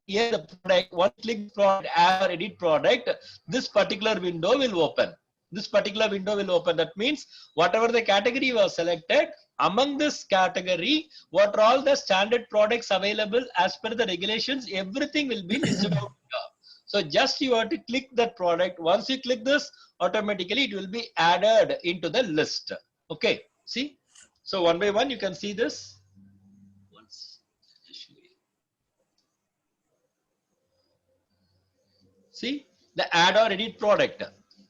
Here the product, one click product, add or edit product, this particular window will open. This particular window will open. That means whatever the category was selected, among this category, what are all the standard products available as per the regulations, everything will be listed out here. So just you have to click that product. Once you click this, automatically it will be added into the list. Okay, see? So one by one you can see this. See the add or edit product.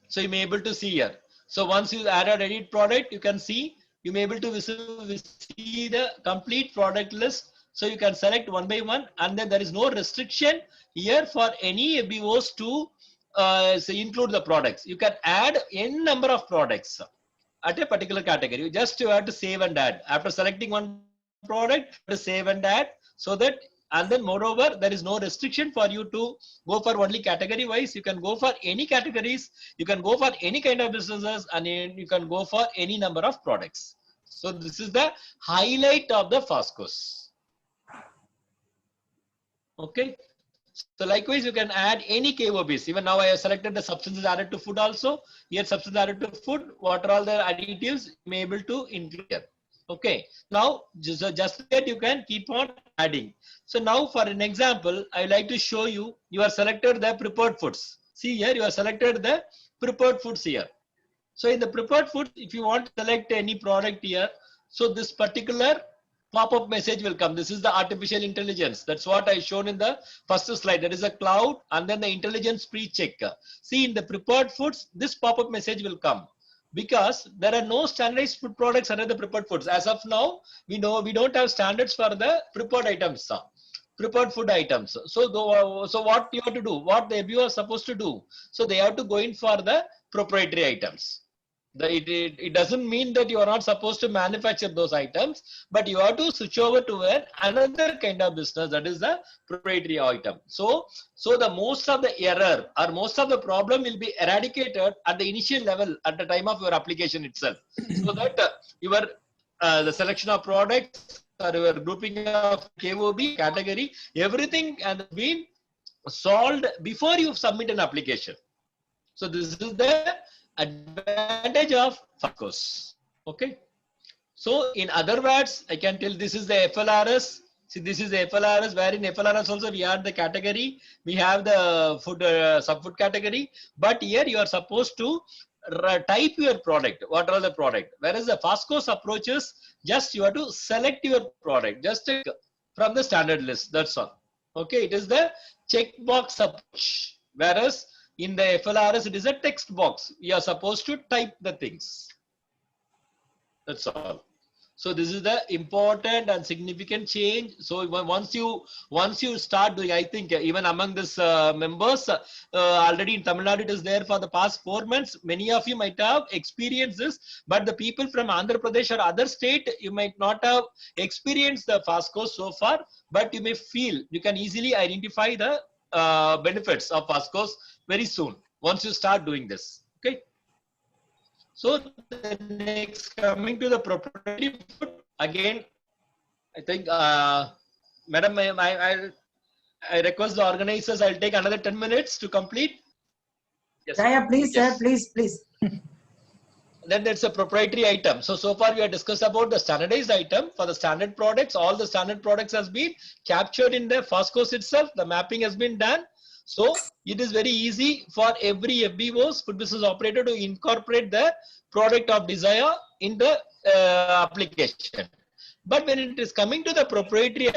So you may be able to see here. So once you add or edit product, you can see, you may be able to see the complete product list. So you can select one by one, and then there is no restriction here for any ABOs to include the products. You can add n number of products at a particular category. You just have to save and add. After selecting one product, to save and add, so that, and then moreover, there is no restriction for you to go for only category wise. You can go for any categories, you can go for any kind of businesses, and you can go for any number of products. So this is the highlight of the FoSCoS. Okay. So likewise, you can add any KOBs. Even now I have selected the substances added to food also. Here substances added to food, what are all the additives you may be able to include here. Okay. Now, just that you can keep on adding. So now for an example, I would like to show you, you have selected the prepared foods. See here, you have selected the prepared foods here. So in the prepared foods, if you want to select any product here, so this particular pop-up message will come. This is the artificial intelligence. That's what I shown in the first slide. There is a cloud and then the intelligence pre-check. See, in the prepared foods, this pop-up message will come because there are no standardized food products under the prepared foods. As of now, we know we don't have standards for the prepared items, prepared food items. So what you have to do, what the ABO is supposed to do? So they have to go in for the proprietary items. It doesn't mean that you are not supposed to manufacture those items, but you have to switch over to another kind of business, that is the proprietary item. So the most of the error or most of the problem will be eradicated at the initial level at the time of your application itself. So that your the selection of products or your grouping of KOB category, everything has been solved before you submit an application. So this is the advantage of FoSCoS. Okay. So in other words, I can tell this is the FLRS. See, this is the FLRS, where in FLRS also we have the category, we have the food sub-food category, but here you are supposed to type your product, what are the product. Whereas the FoSCoS approach is just you have to select your product, just from the standard list. That's all. Okay, it is the checkbox approach. Whereas in the FLRS, it is a text box. You are supposed to type the things. That's all. So this is the important and significant change. So once you start doing, I think even among this members, already in Tamil Nadu it is there for the past 4 months. Many of you might have experienced this, but the people from Andhra Pradesh or other state, you might not have experienced the FoSCoS so far, but you may feel, you can easily identify the benefits of FoSCoS very soon once you start doing this. Okay. So next, coming to the proprietary food, again, I think, Madam, I request the organizers, I'll take another 10 minutes to complete. Yes. Yeah, please, Yes. sir, please. Then that's a proprietary item. So far we have discussed about the standardized item. For the standard products, all the standard products has been captured in the FoSCoS itself. The mapping has been done. So it is very easy for every FBO's, food business operator, to incorporate the product of desire in the application. But when it is coming to the proprietary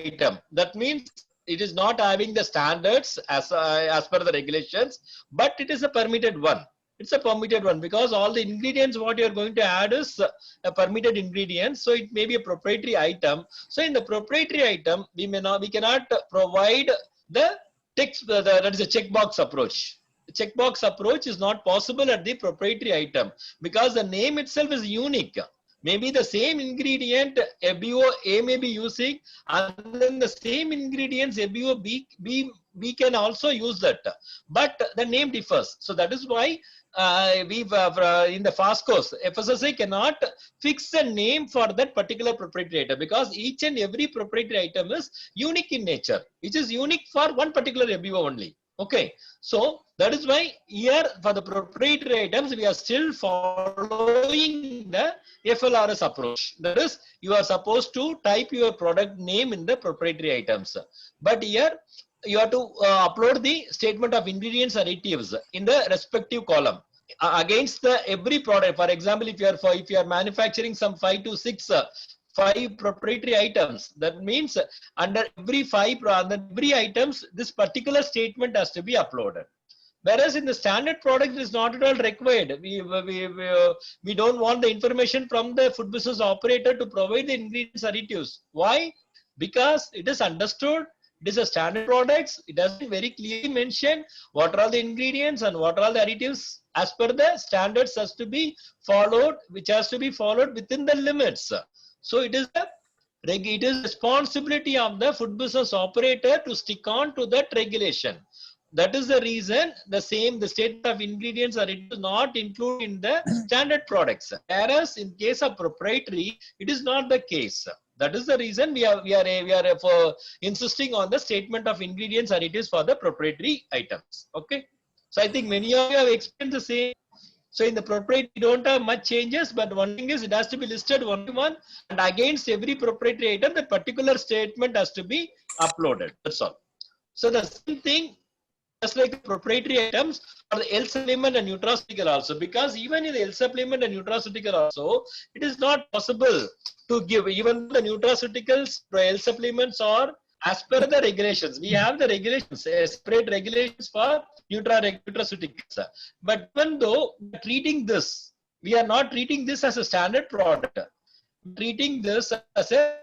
item, that means it is not having the standards as per the regulations, but it is a permitted one. It's a permitted one because all the ingredients what you are going to add is a permitted ingredient. So it may be a proprietary item. So in the proprietary item, we cannot provide the text, that is a checkbox approach. The checkbox approach is not possible at the proprietary item because the name itself is unique. Maybe the same ingredient FBO A may be using, and then the same ingredients FBO B can also use that, but the name differs. So that is why we've in the FoSCoS, FSSAI cannot fix a name for that particular proprietary item because each and every proprietary item is unique in nature, which is unique for one particular FBO only. Okay, so that is why here for the proprietary items we are still following the FLRS approach. That is, you are supposed to type your product name in the proprietary items, but here you have to upload the statement of ingredients additives in the respective column against the every product. For example, if you are manufacturing some 5 to 6 5 proprietary items, that means under every items this particular statement has to be uploaded. Whereas in the standard product it is not at all required. We don't want the information from the food business operator to provide the ingredients additives. Why? Because it is understood it is a standard products. It has been very clearly mentioned what are all the ingredients and what are all the additives as per the standards has to be followed, which has to be followed within the limits. So it is responsibility of the food business operator to stick on to that regulation. That is the reason the statement of ingredients are not included in the standard products. Whereas in case of proprietary, it is not the case. That is the reason we are for insisting on the statement of ingredients additives for the proprietary items. Okay. So I think many of you have explained the same. So in the proprietary, you don't have much changes, but one thing is it has to be listed one by one, and against every proprietary item, that particular statement has to be uploaded. That's all. So the same thing, just like proprietary items for the health supplement and nutraceutical also, because even in the health supplement and nutraceutical also, it is not possible to give even the nutraceuticals, the health supplements are as per the regulations. We have the regulations, separate regulations for nutraceuticals. But even though treating this, we are not treating this as a standard product, treating this as a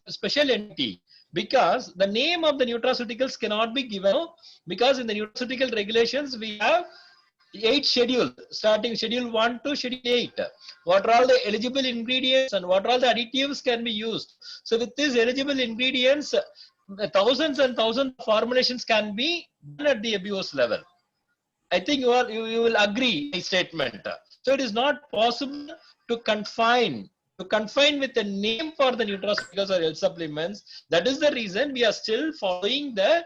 special entity. Because the name of the nutraceuticals cannot be given, because in the nutraceutical regulations we have 8 schedules, starting schedule 1 to schedule 8. What are all the eligible ingredients and what are all the additives can be used. So with these eligible ingredients, thousands and thousands of formulations can be done at the FBO's level. I think you will agree my statement. So it is not possible to confine with a name for the nutraceuticals or health supplements. That is the reason we are still following the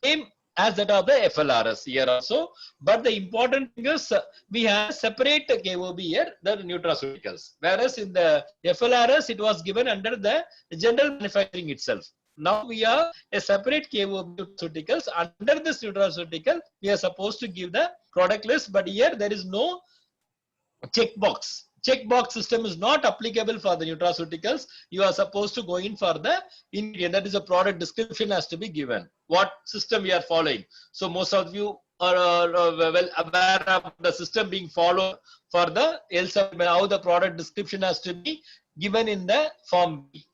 same as that of the FLRS here also. But the important thing is we have a separate KOB here, the nutraceuticals. Whereas in the FLRS, it was given under the general manufacturing itself. Now we have a separate KOB nutraceuticals. Under this nutraceutical, we are supposed to give the product list, but here there is no checkbox. Checkbox system is not applicable for the nutraceuticals. You are supposed to go in for the ingredient. That is a product description has to be given. What system we are following. So most of you are well aware of the system being followed for the health supplement, how the product description has to be given in the form B.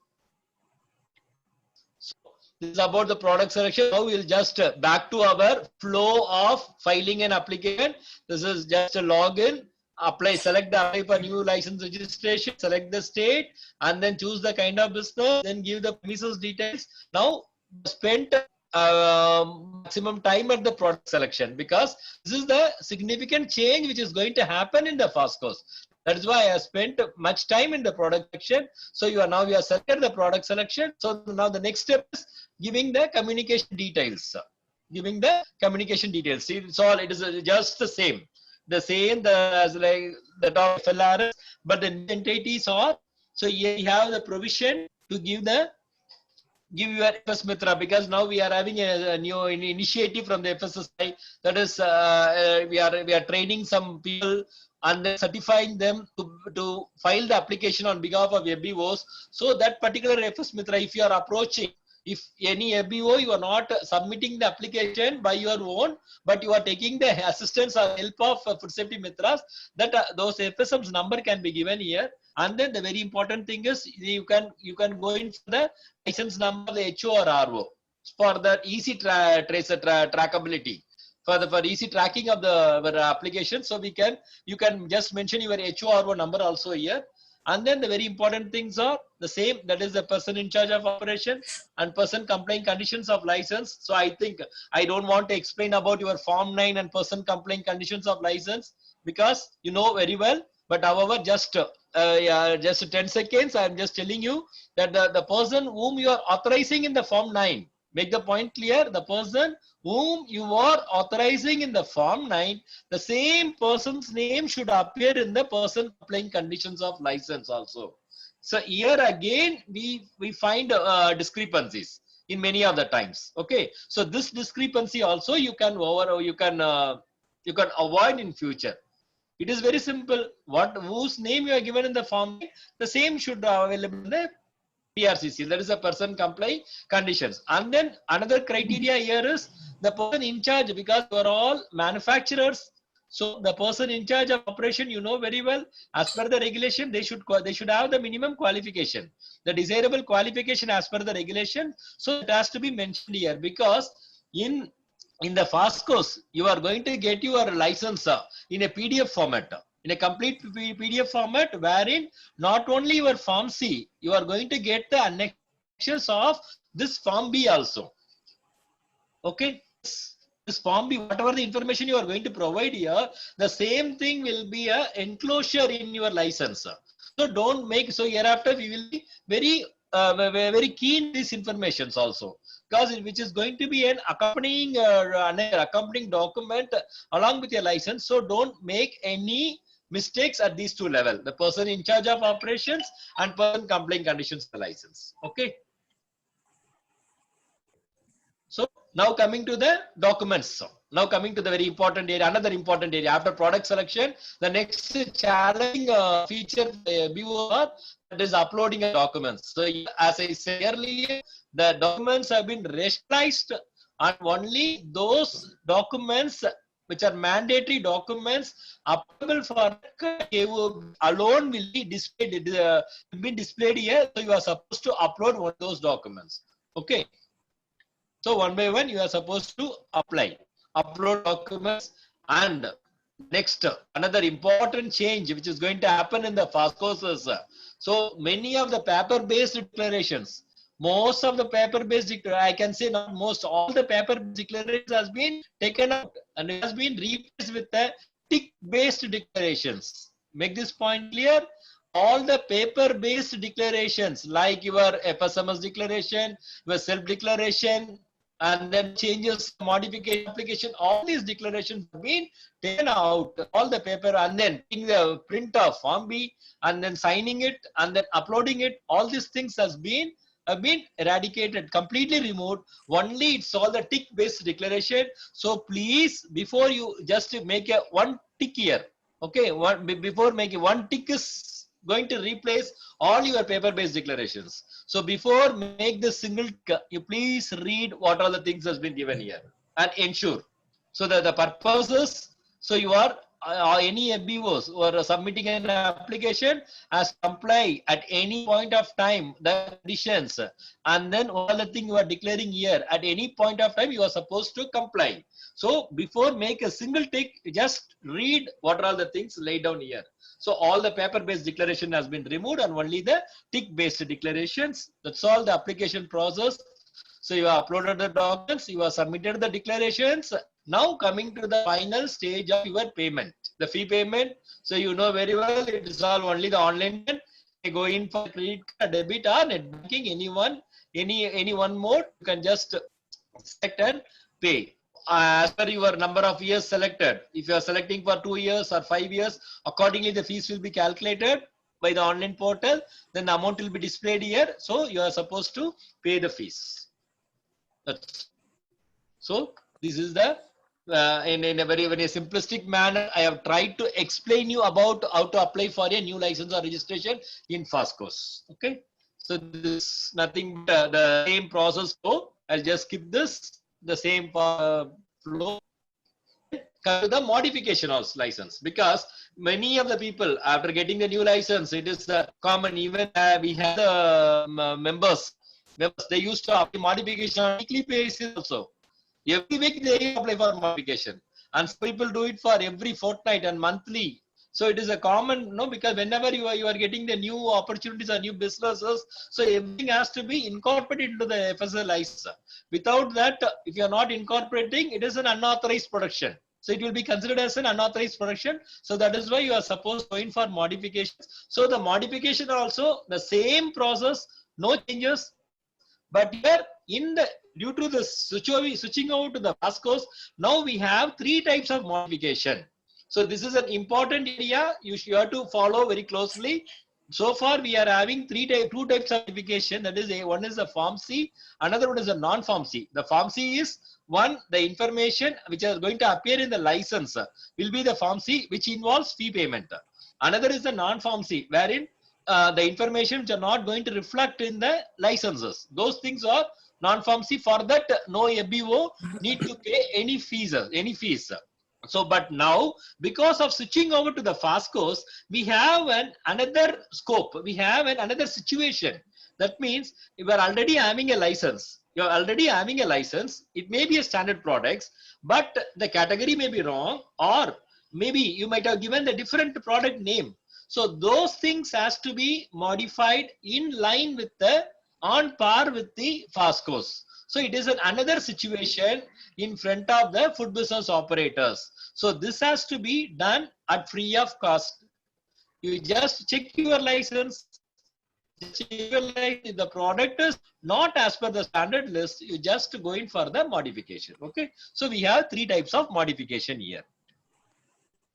So this is about the product selection. Now we will just back to our flow of filing and application. This is just a login. Apply, select the apply for new license registration, select the state, and then choose the kind of business, then give the premises details. Now spent maximum time at the product selection, because this is the significant change which is going to happen in the FoSCoS. That is why I have spent much time in the product section. So you are selected the product selection. So now the next step is giving the communication details. Giving the communication details. See, it is just the same. As like the top FLRS, but the entities are, so here you have the provision to give your FS Mitra, because now we are having a new initiative from the FSSAI, that is we are training some people and then certifying them to file the application on behalf of FBOs. So that particular FS Mitra, if you are approaching, if any FBO, you are not submitting the application by your own, but you are taking the assistance or help of food safety Mitras, that those FSM's number can be given here. And then the very important thing is you can go in for the license number, the HO or RO, for the easy trackability, for easy tracking of the application. So you can just mention your HO or RO number also here. And then the very important things are the same, that is the person in charge of operation and person complying conditions of license. So I think I don't want to explain about your Form 9 and person complying conditions of license, because you know very well. But however, just 10 seconds, I am just telling you that the person whom you are authorizing in the Form 9, make the point clear, the person whom you are authorizing in the Form 9, the same person's name should appear in the person applying conditions of license also. So here again, we find discrepancies in many of the times. Okay, so this discrepancy also you can avoid in future. It is very simple. Whose name you are given in the form, the same should be available in the PRCC. That is a person comply conditions. And then another criteria here is the person in charge, because you are all manufacturers. So the person in charge of operation, you know very well, as per the regulation, they should have the minimum qualification, the desirable qualification as per the regulation. So it has to be mentioned here, because in the FoSCoS, you are going to get your license in a PDF format, in a complete PDF format, wherein not only your Form C, you are going to get the annexures of this Form B also. Okay, this Form B, whatever the information you are going to provide here, the same thing will be a enclosure in your license. So don't make, so hereafter we will be very keen these informations also, because which is going to be an accompanying document along with your license. So don't make any mistakes at these two levels, the person in charge of operations and person complying conditions of the license. Okay. So now coming to the documents. Now coming to the very important area, another important area after product selection, the next challenging feature that is uploading of documents. So as I said earlier, the documents have been rationalized, and only those documents which are mandatory documents applicable for alone will be displayed here. So you are supposed to upload one of those documents. Okay. So one by one you are supposed to upload documents. And next, another important change which is going to happen in the FoSCoS is, so many of the paper-based declarations, most of the paper-based, I can say not most, all the paper-based declarations has been taken out and it has been replaced with the tick-based declarations. Make this point clear. All the paper-based declarations like your FSMS declaration, your self-declaration, and then changes, modification, application, all these declarations have been taken out, all the paper, and then taking the print of Form B and then signing it and then uploading it. All these things have been eradicated, completely removed. Only it's all the tick-based declaration. So please, before you just make a one tick here, okay, before making one tick is going to replace all your paper-based declarations. So before make the single, you please read what all the things has been given here and ensure. So that the purposes, so you are any FBOs who are submitting an application as comply at any point of time the conditions, and then all the thing you are declaring here at any point of time you are supposed to comply. So before make a single tick, just read what are all the things laid down here. So all the paper-based declaration has been removed and only the tick-based declarations. That's all the application process. So you have uploaded the documents, you have submitted the declarations. Now coming to the final stage of your payment, the fee payment. So you know very well, it is all only the online payment. You go in for credit card, debit or net banking, any one mode, you can just select and pay. As per your number of years selected, if you are selecting for 2 years or 5 years, accordingly the fees will be calculated by the online portal, then the amount will be displayed here. So you are supposed to pay the fees. So this is the in a very simplistic manner, I have tried to explain you about how to apply for a new license or registration in FoSCoS. Okay, so this nothing but the same process. So I'll just skip this, the same flow. Come to the modification of license, because many of the people after getting the new license, it is common. Even we have the members, they used to apply modification on weekly basis also. Every week they apply for modification, and some people do it for every fortnight and monthly. So it is a common, because whenever you are getting the new opportunities or new businesses, so everything has to be incorporated into the FSSAI license. Without that, if you are not incorporating, it is an unauthorized production. So it will be considered as an unauthorized production. So that is why you are supposed to go in for modifications. So the modification also the same process, no changes. But here due to the switching over to the FoSCoS, now we have 3 types of modification. So this is an important area you have to follow very closely. So far we are having 2 types of modification. That is one is the Form C, another one is a non-Form C. The Form C is the information which is going to appear in the license will be the Form C, which involves fee payment. Another is the non-Form C, wherein the information which are not going to reflect in the licenses. Those things are non-Form C. For that, no ABO need to pay any fees. So, but now because of switching over to the FoSCoS, we have another scope. We have another situation. That means you are already having a license. You are already having a license. It may be a standard products, but the category may be wrong, or maybe you might have given the different product name. So those things has to be modified in line with on par with the FoSCoS. So it is another situation in front of the food business operators. So this has to be done at free of cost. You just check your license. If the product is not as per the standard list, you just go in for the modification. Okay. So we have 3 types of modification here.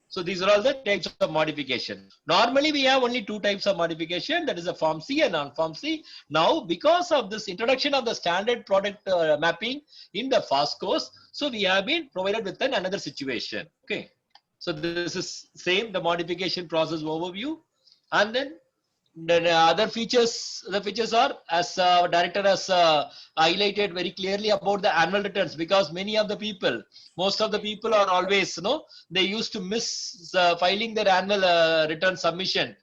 So these are all the types of modification. Normally we have only 2 types of modification, that is a Form C and non-Form C. Now because of this introduction of the standard product mapping in the FoSCoS, so we have been provided with another situation. Okay. So this is same, the modification process overview. And then other features, the features are, as director has highlighted very clearly about the annual returns, because many of the people, most of the people are always, they used to miss filing their annual return submission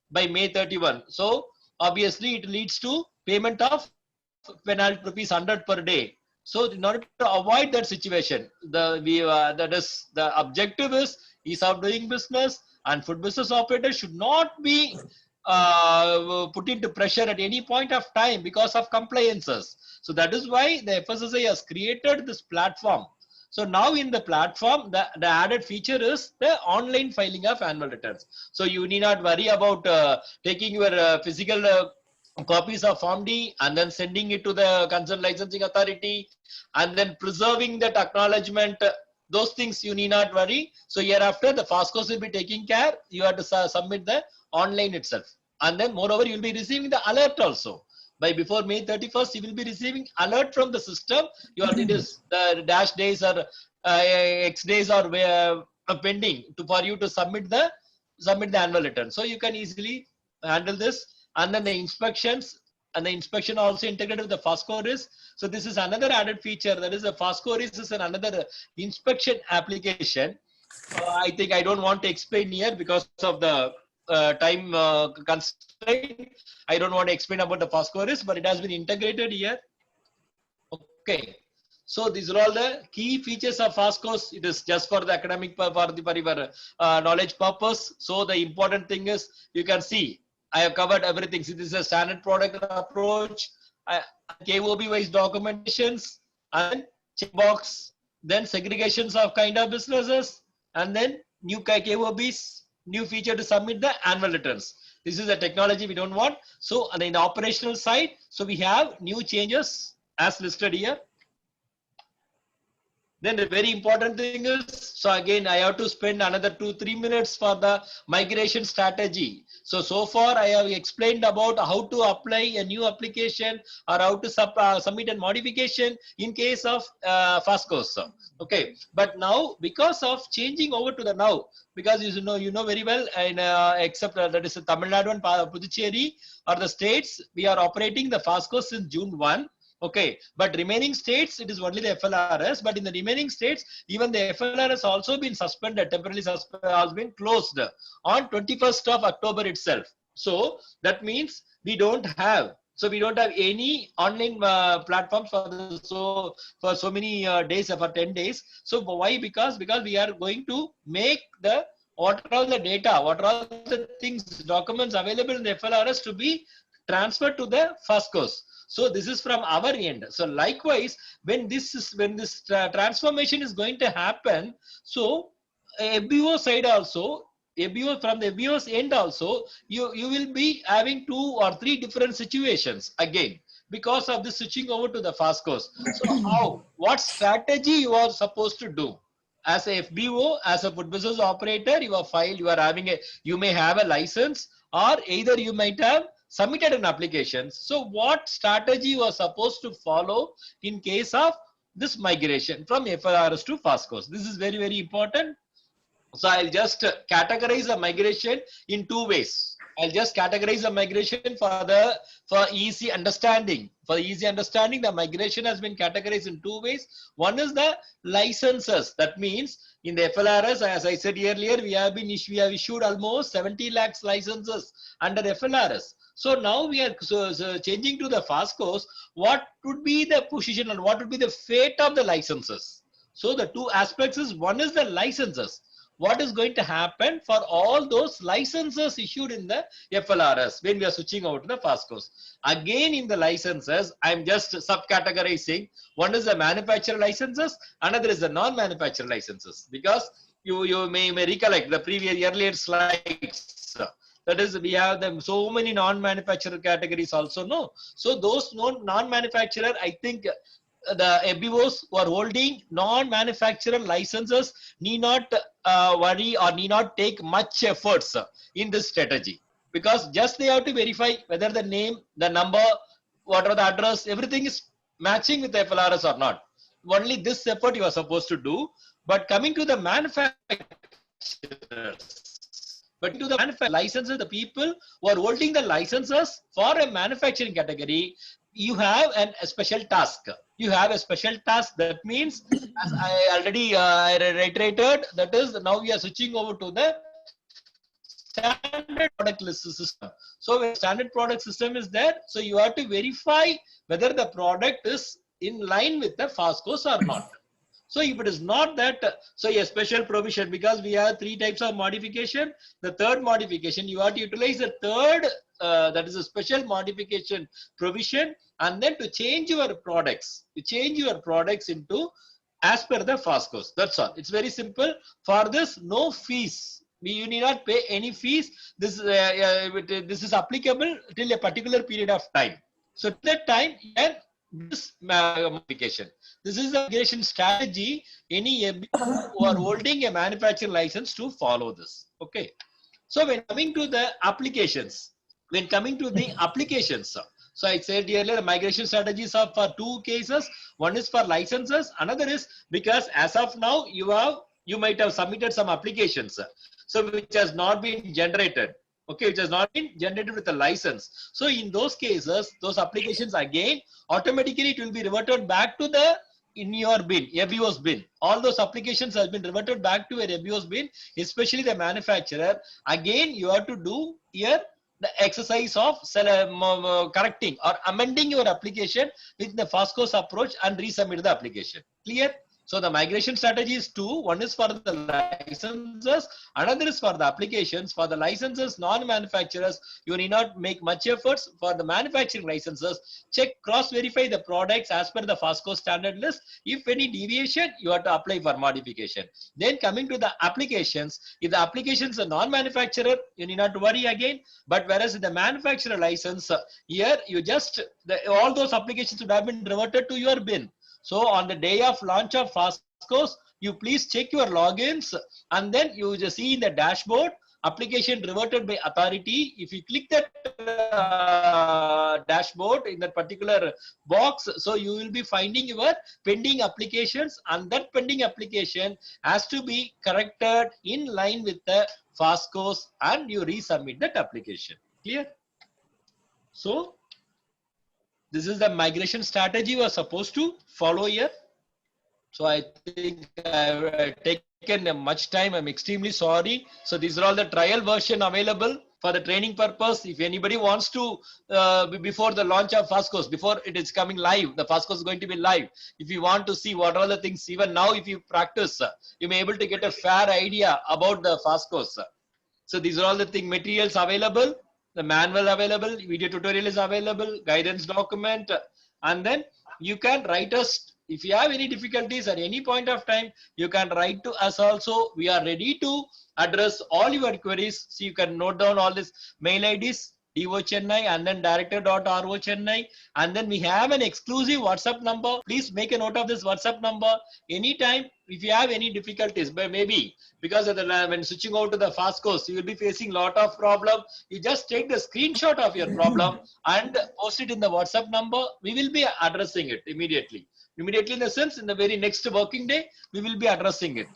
by May 31. So obviously it leads to payment of penalty rupees 100 per day. So in order to avoid that situation, that is the objective is ease of doing business, and food business operators should not be put into pressure at any point of time because of compliances. So that is why the FSSAI has created this platform. So now in the platform, the added feature is the online filing of annual returns. So you need not worry about taking your physical copies of Form D and then sending it to the concerned licensing authority and then preserving that acknowledgement. Those things you need not worry. So hereafter the FoSCoS will be taking care. You have to submit the online itself, and then moreover you will be receiving the alert also. By before May 31st, you will be receiving alert from the system. It is the dash days or X days are pending for you to submit the annual return. So you can easily handle this, and then the inspections. And the inspection also integrated with the FoSCoS. So this is another added feature. That is the FoSCoS is another inspection application. I think I don't want to explain here because of the time constraint. I don't want to explain about the FoSCoS, but it has been integrated here. Okay. So these are all the key features of FoSCoS. It is just for the academic, for your knowledge purpose. So the important thing is, you can see I have covered everything. See, this is a standard product approach. KOB wise documentations, and checkbox, then segregations of kind of businesses, and then new KOBs, new feature to submit the annual returns. This is the technology we don't want. So on the operational side, so we have new changes as listed here. Then the very important thing is, so again, I have to spend another 2-3 minutes for the migration strategy. So far I have explained about how to apply a new application or how to submit a modification in case of FoSCoS. Okay, but now because of changing over to the now, because you know very well, and except that is Tamil Nadu and Puducherry or the states, we are operating the FoSCoS since June 1. Okay, but remaining states, it is only the FLRS, but in the remaining states, even the FLRS also been suspended, temporarily suspended, has been closed on 21st of October itself. So that means we don't have any online platforms for so many days, for 10 days. So why? Because we are going to make what are all the data, what are all the things, documents available in the FLRS to be transferred to the FoSCoS. So this is from our end. So likewise, when this transformation is going to happen, so FBO side also, from the FBO's end also, you will be having 2 or 3 different situations again because of the switching over to the FoSCoS. So what strategy you are supposed to do? As a FBO, as a food business operator, you may have a license, or either you might have submitted an application. So what strategy you are supposed to follow in case of this migration from FLRS to FoSCoS? This is very, very important. So I'll just categorize the migration in 2 ways. I'll just categorize the migration for easy understanding. For easy understanding, the migration has been categorized in 2 ways. One is the licenses. That means in the FLRS, as I said earlier, we have issued almost 70 lakhs licenses under FLRS. So now we are changing to the FoSCoS. What would be the position and what would be the fate of the licenses? So the 2 aspects is, one is the licenses. What is going to happen for all those licenses issued in the FLRS when we are switching over to the FoSCoS? Again, in the licenses, I'm just subcategorizing. One is the manufacturer licenses, another is the non-manufacturer licenses, because you may recollect the earlier slides. That is, we have them so many non-manufacturer categories also. No, so those non-manufacturer, I think the FBOs who are holding non-manufacturer licenses need not worry or need not take much efforts in this strategy, because just they have to verify whether the name, the number, what are the address, everything is matching with the FLRS or not. Only this effort you are supposed to do. But coming to the manufacturers, licenses, the people who are holding the licenses for a manufacturing category, you have a special task. You have a special task. That means, as I already reiterated, that is, now we are switching over to the standard product list system. So when standard product system is there, so you have to verify whether the product is in line with the FoSCoS or not. So if it is not that, so a special provision, because we have 3 types of modification. The third modification, you have to utilize the third, that is a special modification provision, and then to change your products, into as per the FoSCoS. That's all. It's very simple. For this, no fees. You need not pay any fees. This is applicable till a particular period of time. So at that time, this modification. This is the migration strategy. Any who are holding a manufacturer license to follow this. Okay. So when coming to the applications, so I said earlier, the migration strategies are for 2 cases. One is for licenses. Another is because as of now, you might have submitted some applications, so which has not been generated. Okay, which has not been generated with a license. So in those cases, those applications again, automatically it will be reverted back to in your bin, FBO's bin. All those applications have been reverted back to a FBO's bin, especially the manufacturer. Again, you have to do here the exercise of correcting or amending your application with the FoSCoS approach and resubmit the application. Clear? So the migration strategy is two. One is for the licenses, another is for the applications. For the licenses, non-manufacturers, you need not make much efforts. For the manufacturing licenses, check, cross-verify the products as per the FoSCoS standard list. If any deviation, you have to apply for modification. Then coming to the applications, if the applications are non-manufacturer, you need not worry again. But whereas the manufacturer license, here you just, all those applications would have been reverted to your bin. So on the day of launch of FoSCoS, you please check your logins and then you just see in the dashboard, application reverted by authority. If you click that dashboard in that particular box, so you will be finding your pending applications, and that pending application has to be corrected in line with the FoSCoS, and you resubmit that application. Clear? So this is the migration strategy you are supposed to follow here. So I think I've taken much time. I'm extremely sorry. So these are all the trial version available for the training purpose. If anybody wants to, before the launch of FoSCoS, before it is coming live, the FoSCoS is going to be live. If you want to see what are the things, even now, if you practice, you may be able to get a fair idea about the FoSCoS. So these are all the thing materials available. The manual available, video tutorial is available, guidance document, and then you can write us. If you have any difficulties at any point of time, you can write to us also. We are ready to address all your queries. So you can note down all this mail IDs, DO Chennai and then director.ro Chennai. And then we have an exclusive WhatsApp number. Please make a note of this WhatsApp number. Anytime, if you have any difficulties, but maybe because of the, when switching out to the FoSCoS, you will be facing a lot of problem. You just take the screenshot of your problem and post it in the WhatsApp number. We will be addressing it immediately. Immediately in the sense, in the very next working day, we will be addressing it.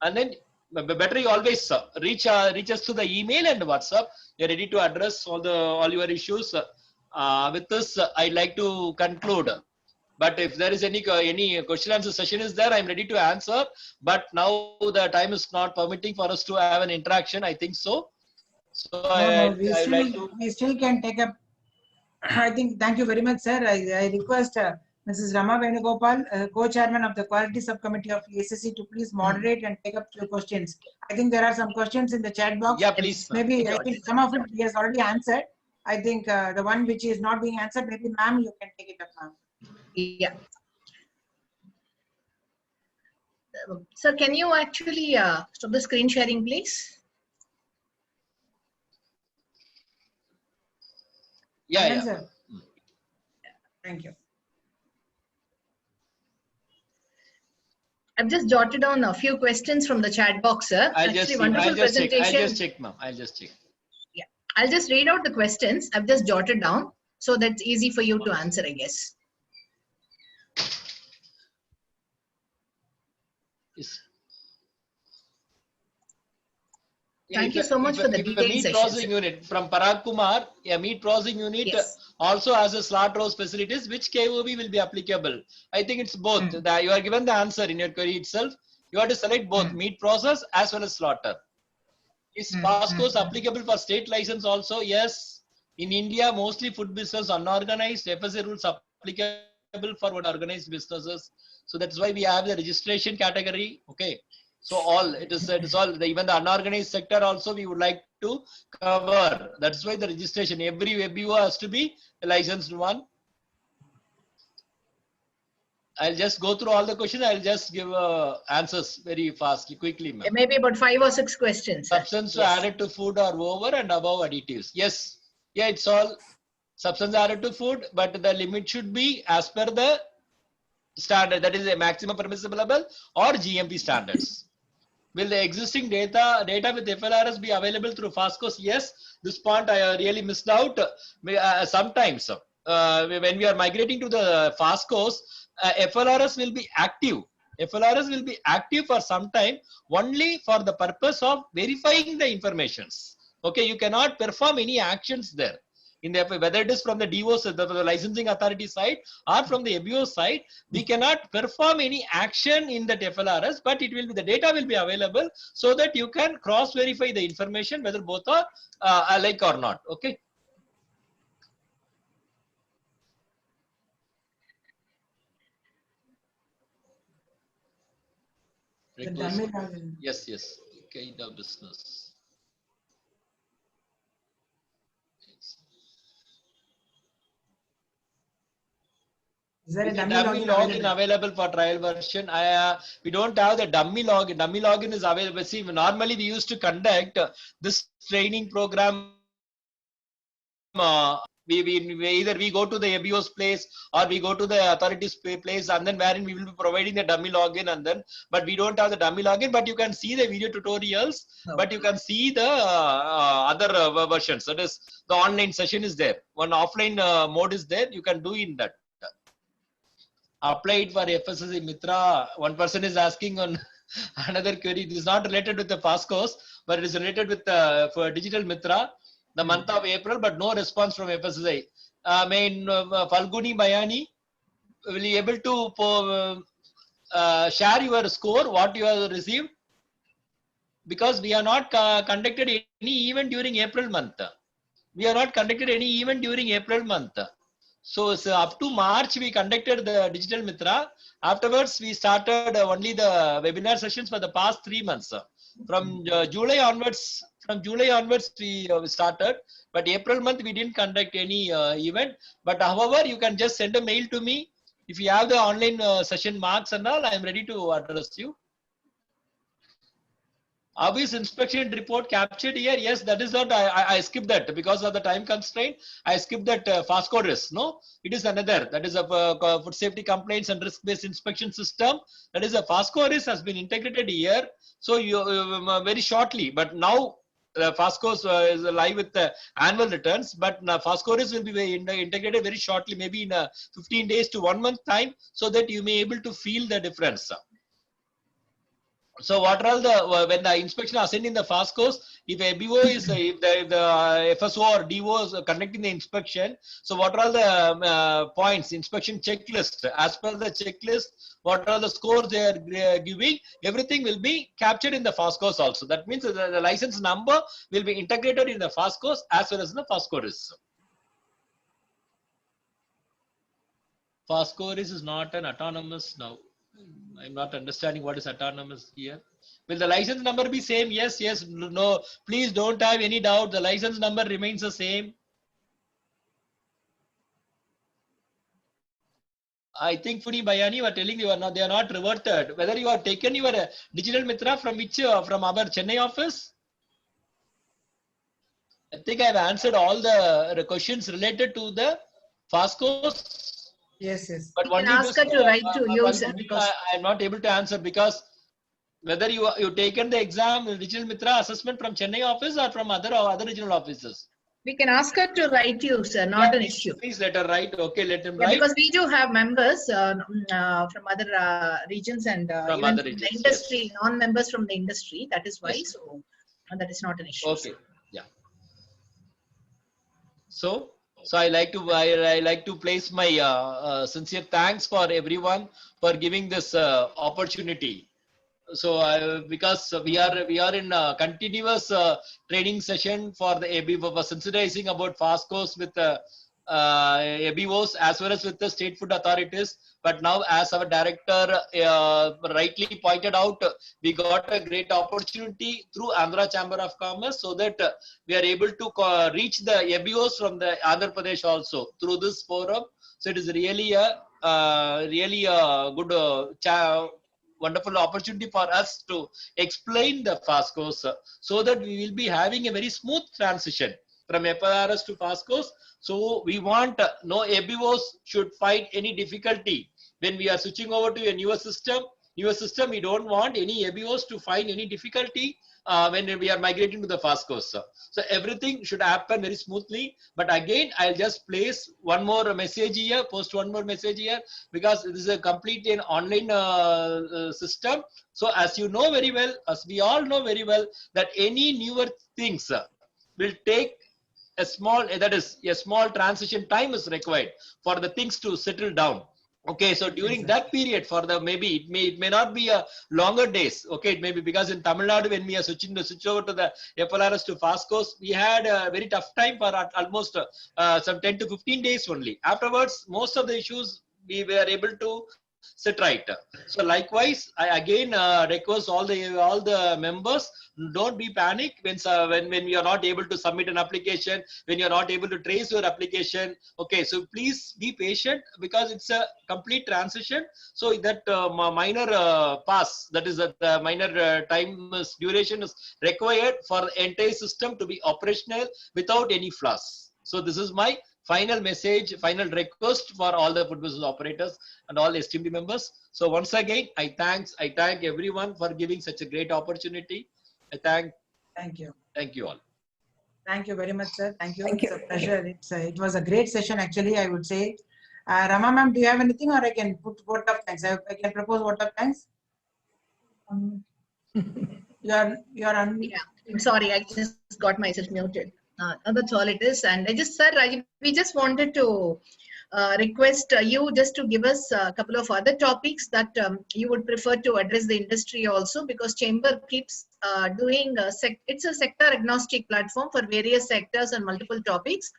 And then better you always reach us to the email and WhatsApp. You're ready to address all your issues. With this, I'd like to conclude. But if there is any question answer session is there, I'm ready to answer. But now the time is not permitting for us to have an interaction. I think so. So we still can take up. I think. Thank you very much, sir. I request Mrs. Rama Venugopal, co-chairman of the Quality Subcommittee of FSSAI, to please moderate and take up your questions. I think there are some questions in the chat box. Yeah, please. Maybe I think some of it he has already answered. I think the one which is not being answered, maybe ma'am, you can take it up, ma'am. Yeah. Sir, can you actually stop the screen sharing, please? Yeah. Sir. Thank you. I've just jotted down a few questions from the chat box, sir. I'll just check, ma'am. I'll just check. Yeah, I'll just read out the questions. I've just jotted down, so that's easy for you to answer, I guess. Yes. Thank you so much for the detailed meat session, processing unit from Parag Kumar, a meat processing unit also has a slaughterhouse facilities. Which KOB will be applicable? I think it's both. You are given the answer in your query itself. You have to select both meat process as well as slaughter. Is FoSCoS applicable for state license also? Yes. In India, mostly food business unorganized. FSA rules applicable for organized businesses. So that's why we have the registration category. Okay. So all it is all even the unorganized sector also we would like to cover. That's why the registration, every WebViewer has to be a licensed one. I'll just go through all the questions. I'll just give answers very fastly, quickly. Maybe about 5 or 6 questions. Substance added to food or over and above additives. Yes. Yeah, it's all substance added to food, but the limit should be as per the standard. That is a maximum permissible level or GMP standards. Will the existing data with FLRS be available through FoSCoS? Yes. This point I really missed out. Sometimes when we are migrating to the FoSCoS, FLRS will be active. FLRS will be active for some time only for the purpose of verifying the informations. Okay, you cannot perform any actions there. In the, whether it is from the DOs, the licensing authority side, or from the ABO side, we cannot perform any action in that FLRS, but it will be, the data will be available so that you can cross verify the information whether both are alike or not. Okay. Yes, yes. Kind of business. Is there a dummy login available for trial version? We don't have the dummy login. Dummy login is available. See, normally we used to conduct this training program. We either we go to the ABO's place or we go to the authorities place, and then wherein we will be providing the dummy login, and then but we don't have the dummy login. But you can see the video tutorials. No. But you can see the other versions. That is, the online session is there. One offline mode is there. You can do in that. Applied for FSSAI Mitra. One person is asking on another query. This is not related with the FoSCoS, but it is related with for Digital Mitra, the month of April, but no response from FSSAI. Falguni Bayani, will you able to share your score, what you have received? Because we are not conducted any event during April month. We are not conducted any event during April month. So up to March, we conducted the Digital Mitra. Afterwards, we started only the webinar sessions for the past 3 months. From July onwards, we started. But April month, we didn't conduct any event. But however, you can just send a mail to me. If you have the online session marks and all, I am ready to address you. Obvious inspection report captured here. Yes, that is not, I skipped that because of the time constraint. I skipped that FoSCoS. No, it is another. That is a food safety complaints and risk-based inspection system. That is a FoSCoS has been integrated here. So you very shortly, but now FoSCoS is live with the annual returns, but FoSCoS will be integrated very shortly, maybe in 15 days to 1 month time, so that you may able to feel the difference. So what are all the, when the inspection are sent in the FoSCoS, if ABO is, if the FSO or DO is conducting the inspection, so what are all the points, inspection checklist, as per the checklist, what are the scores they are giving, everything will be captured in the FoSCoS also. That means the license number will be integrated in the FoSCoS as well as in the FoSCoS. FoSCoS is not an autonomous now. I'm not understanding what is autonomous here. Will the license number be same? Yes, yes, no. Please don't have any doubt. The license number remains the same. I think Funi Bayani were telling you are not. They are not reverted. Whether you have taken your Digital Mitra from which from our Chennai office. I think I have answered all the questions related to the FoSCoS. Yes, yes. But you can ask her to write to you, sir, because I am not able to answer because whether you taken the exam Digital Mitra assessment from Chennai office or from other regional offices. We can ask her to write to you, sir, not an issue. Please let her write. Okay, let him write. Because we do have members from other regions and from even other regions, the industry, yes. Non-members from the industry. That is why, yes. so that is not an issue. Okay, sir. Yeah. So I like to place my sincere thanks for everyone for giving this opportunity. So because we are in a continuous training session for the ABO for sensitizing about FoSCoS with ABOs as well as with the state food authorities. But now, as our director rightly pointed out, we got a great opportunity through Andhra Chamber of Commerce, so that we are able to reach the ABOs from the Andhra Pradesh also through this forum. So it is really a good wonderful opportunity for us to explain the FoSCoS, so that we will be having a very smooth transition from FLRS to FoSCoS. So we want no ABOs should find any difficulty when we are switching over to a newer system. We don't want any ABOs to find any difficulty when we are migrating to the FoSCoS. So everything should happen very smoothly. But again, I'll just place one more message here, post one more message here, because this is a complete an online system. So as you know very well, as we all know very well, that any newer things will take a small, that is a small transition time is required for the things to settle down. Okay, so during that period, for the maybe it may not be a longer days. Okay, it may be because in Tamil Nadu, when we are switch over to the FLRS to FoSCoS, we had a very tough time for almost some 10 to 15 days only. Afterwards, most of the issues we were able to sit right. So likewise, I again request all the members, don't be panic when you are not able to submit an application, when you are not able to trace your application. Okay, so please be patient because it's a complete transition. So that minor pass, that is that minor time duration is required for the entire system to be operational without any flaws. So this is my final message, final request for all the food business operators and all esteemed members. So once again, I thank everyone for giving such a great opportunity. Thank you all. Thank you very much, sir. Thank you. Thank It's you. a pleasure. It was a great session, actually, I would say. Rama ma'am, do you have anything, or I can put vote of thanks? I can propose vote of thanks. You're on. Yeah, I'm sorry, I just got myself muted. That's all it is. And I just, sir, we just wanted to request you just to give us a couple of other topics that you would prefer to address the industry also, because Chamber keeps doing, it's a sector agnostic platform for various sectors and multiple topics.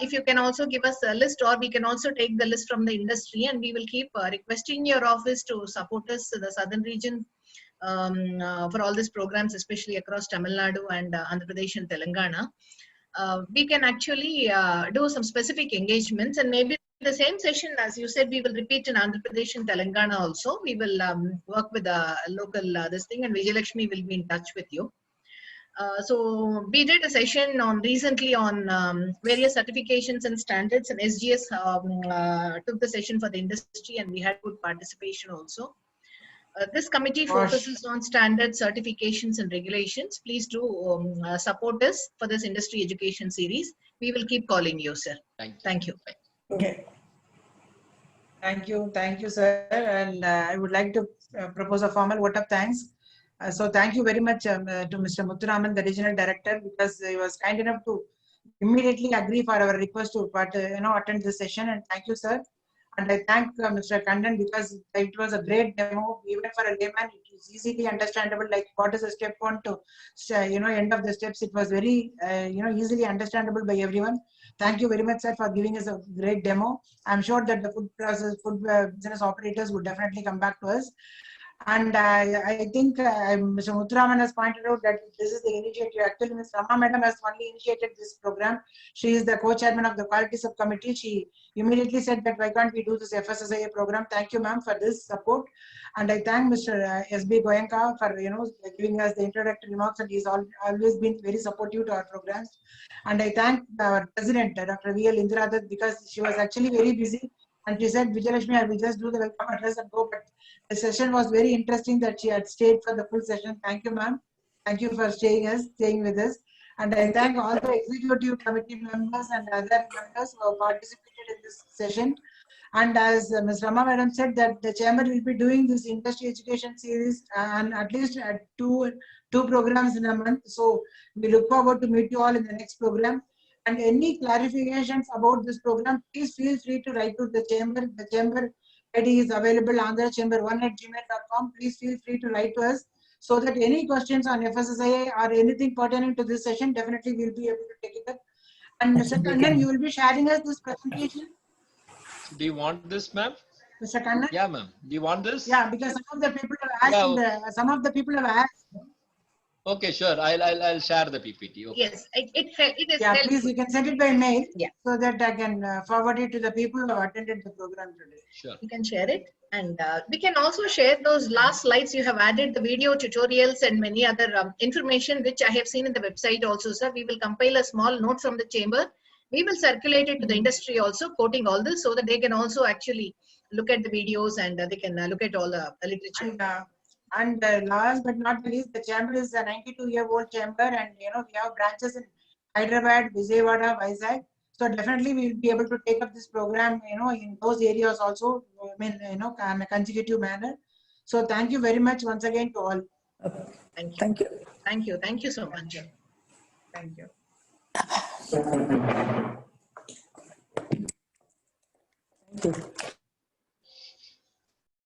If you can also give us a list, or we can also take the list from the industry, and we will keep requesting your office to support us in the southern region for all these programs, especially across Tamil Nadu and Andhra Pradesh and Telangana. We can actually do some specific engagements, and maybe the same session, as you said, we will repeat in Andhra Pradesh and Telangana also. We will work with the local this thing, and Vijayalakshmi will be in touch with you. So we did a session on recently on various certifications and standards, and SGS took the session for the industry, and we had good participation also. This committee focuses on standards, certifications, and regulations. Please do support us for this industry education series. We will keep calling you, sir. Thank you. Okay. Thank you, sir. And I would like to propose a formal vote of thanks. So thank you very much to Mr. Muthumaran, the regional director, because he was kind enough to immediately agree for our request to attend this session. And thank you, sir. And I thank Mr. Kannan, because it was a great demo. Even for a layman, it is easily understandable. Like what is the step one to, end of the steps. It was very, easily understandable by everyone. Thank you very much, sir, for giving us a great demo. I'm sure that the food business operators would definitely come back to us. And I think Mr. Muthumaran has pointed out that this is the initiative. Actually, Ms. Rama Madam has only initiated this program. She is the co-chairman of the quality subcommittee. She immediately said that why can't we do this FSSAI program? Thank you, ma'am, for this support. And I thank Mr. S.B. Goenka for giving us the introductory remarks, and he's always been very supportive to our programs. And I thank our president, Dr. V.L.Indira, because she was actually very busy. And she said, Vijayalakshmi, I will just do the welcome address and go. But the session was very interesting that she had stayed for the full session. Thank you, ma'am. Thank you for staying with us. And I thank all the executive committee members and other members who have participated in this session. And as Ms. Rama Madam said, that the chamber will be doing this industry education series and at least two programs in a month. So we look forward to meet you all in the next program. And any clarifications about this program, please feel free to write to the chamber. The chamber ID is available, andhrachamber1@gmail.com. Please feel free to write to us, so that any questions on FSSAI or anything pertaining to this session, definitely we'll be able to take it up. And Mr. Kannan, you will be sharing us this presentation. Do you want this, ma'am? Mr. Kannan? Yeah, ma'am. Do you want this? Yeah, because some of the people have asked. Okay, sure. I'll share the PPT. Okay. Yes, it is. Yeah, please, you can send it by mail. Yeah. So that I can forward it to the people who have attended the program today. Sure. You can share it, and we can also share those last slides. You have added the video tutorials and many other information which I have seen in the website also, sir. We will compile a small note from the chamber. We will circulate it to the industry also, quoting all this, so that they can also actually look at the videos, and they can look at all the literature. And last but not least, the chamber is a 92-year-old chamber, and we have branches in Hyderabad, Vijayawada, Vizag. So definitely we will be able to take up this program, in those areas also, in a consecutive manner. So thank you very much once again to all. Thank you. Thank you. Thank you so much. Thank you. Thank you.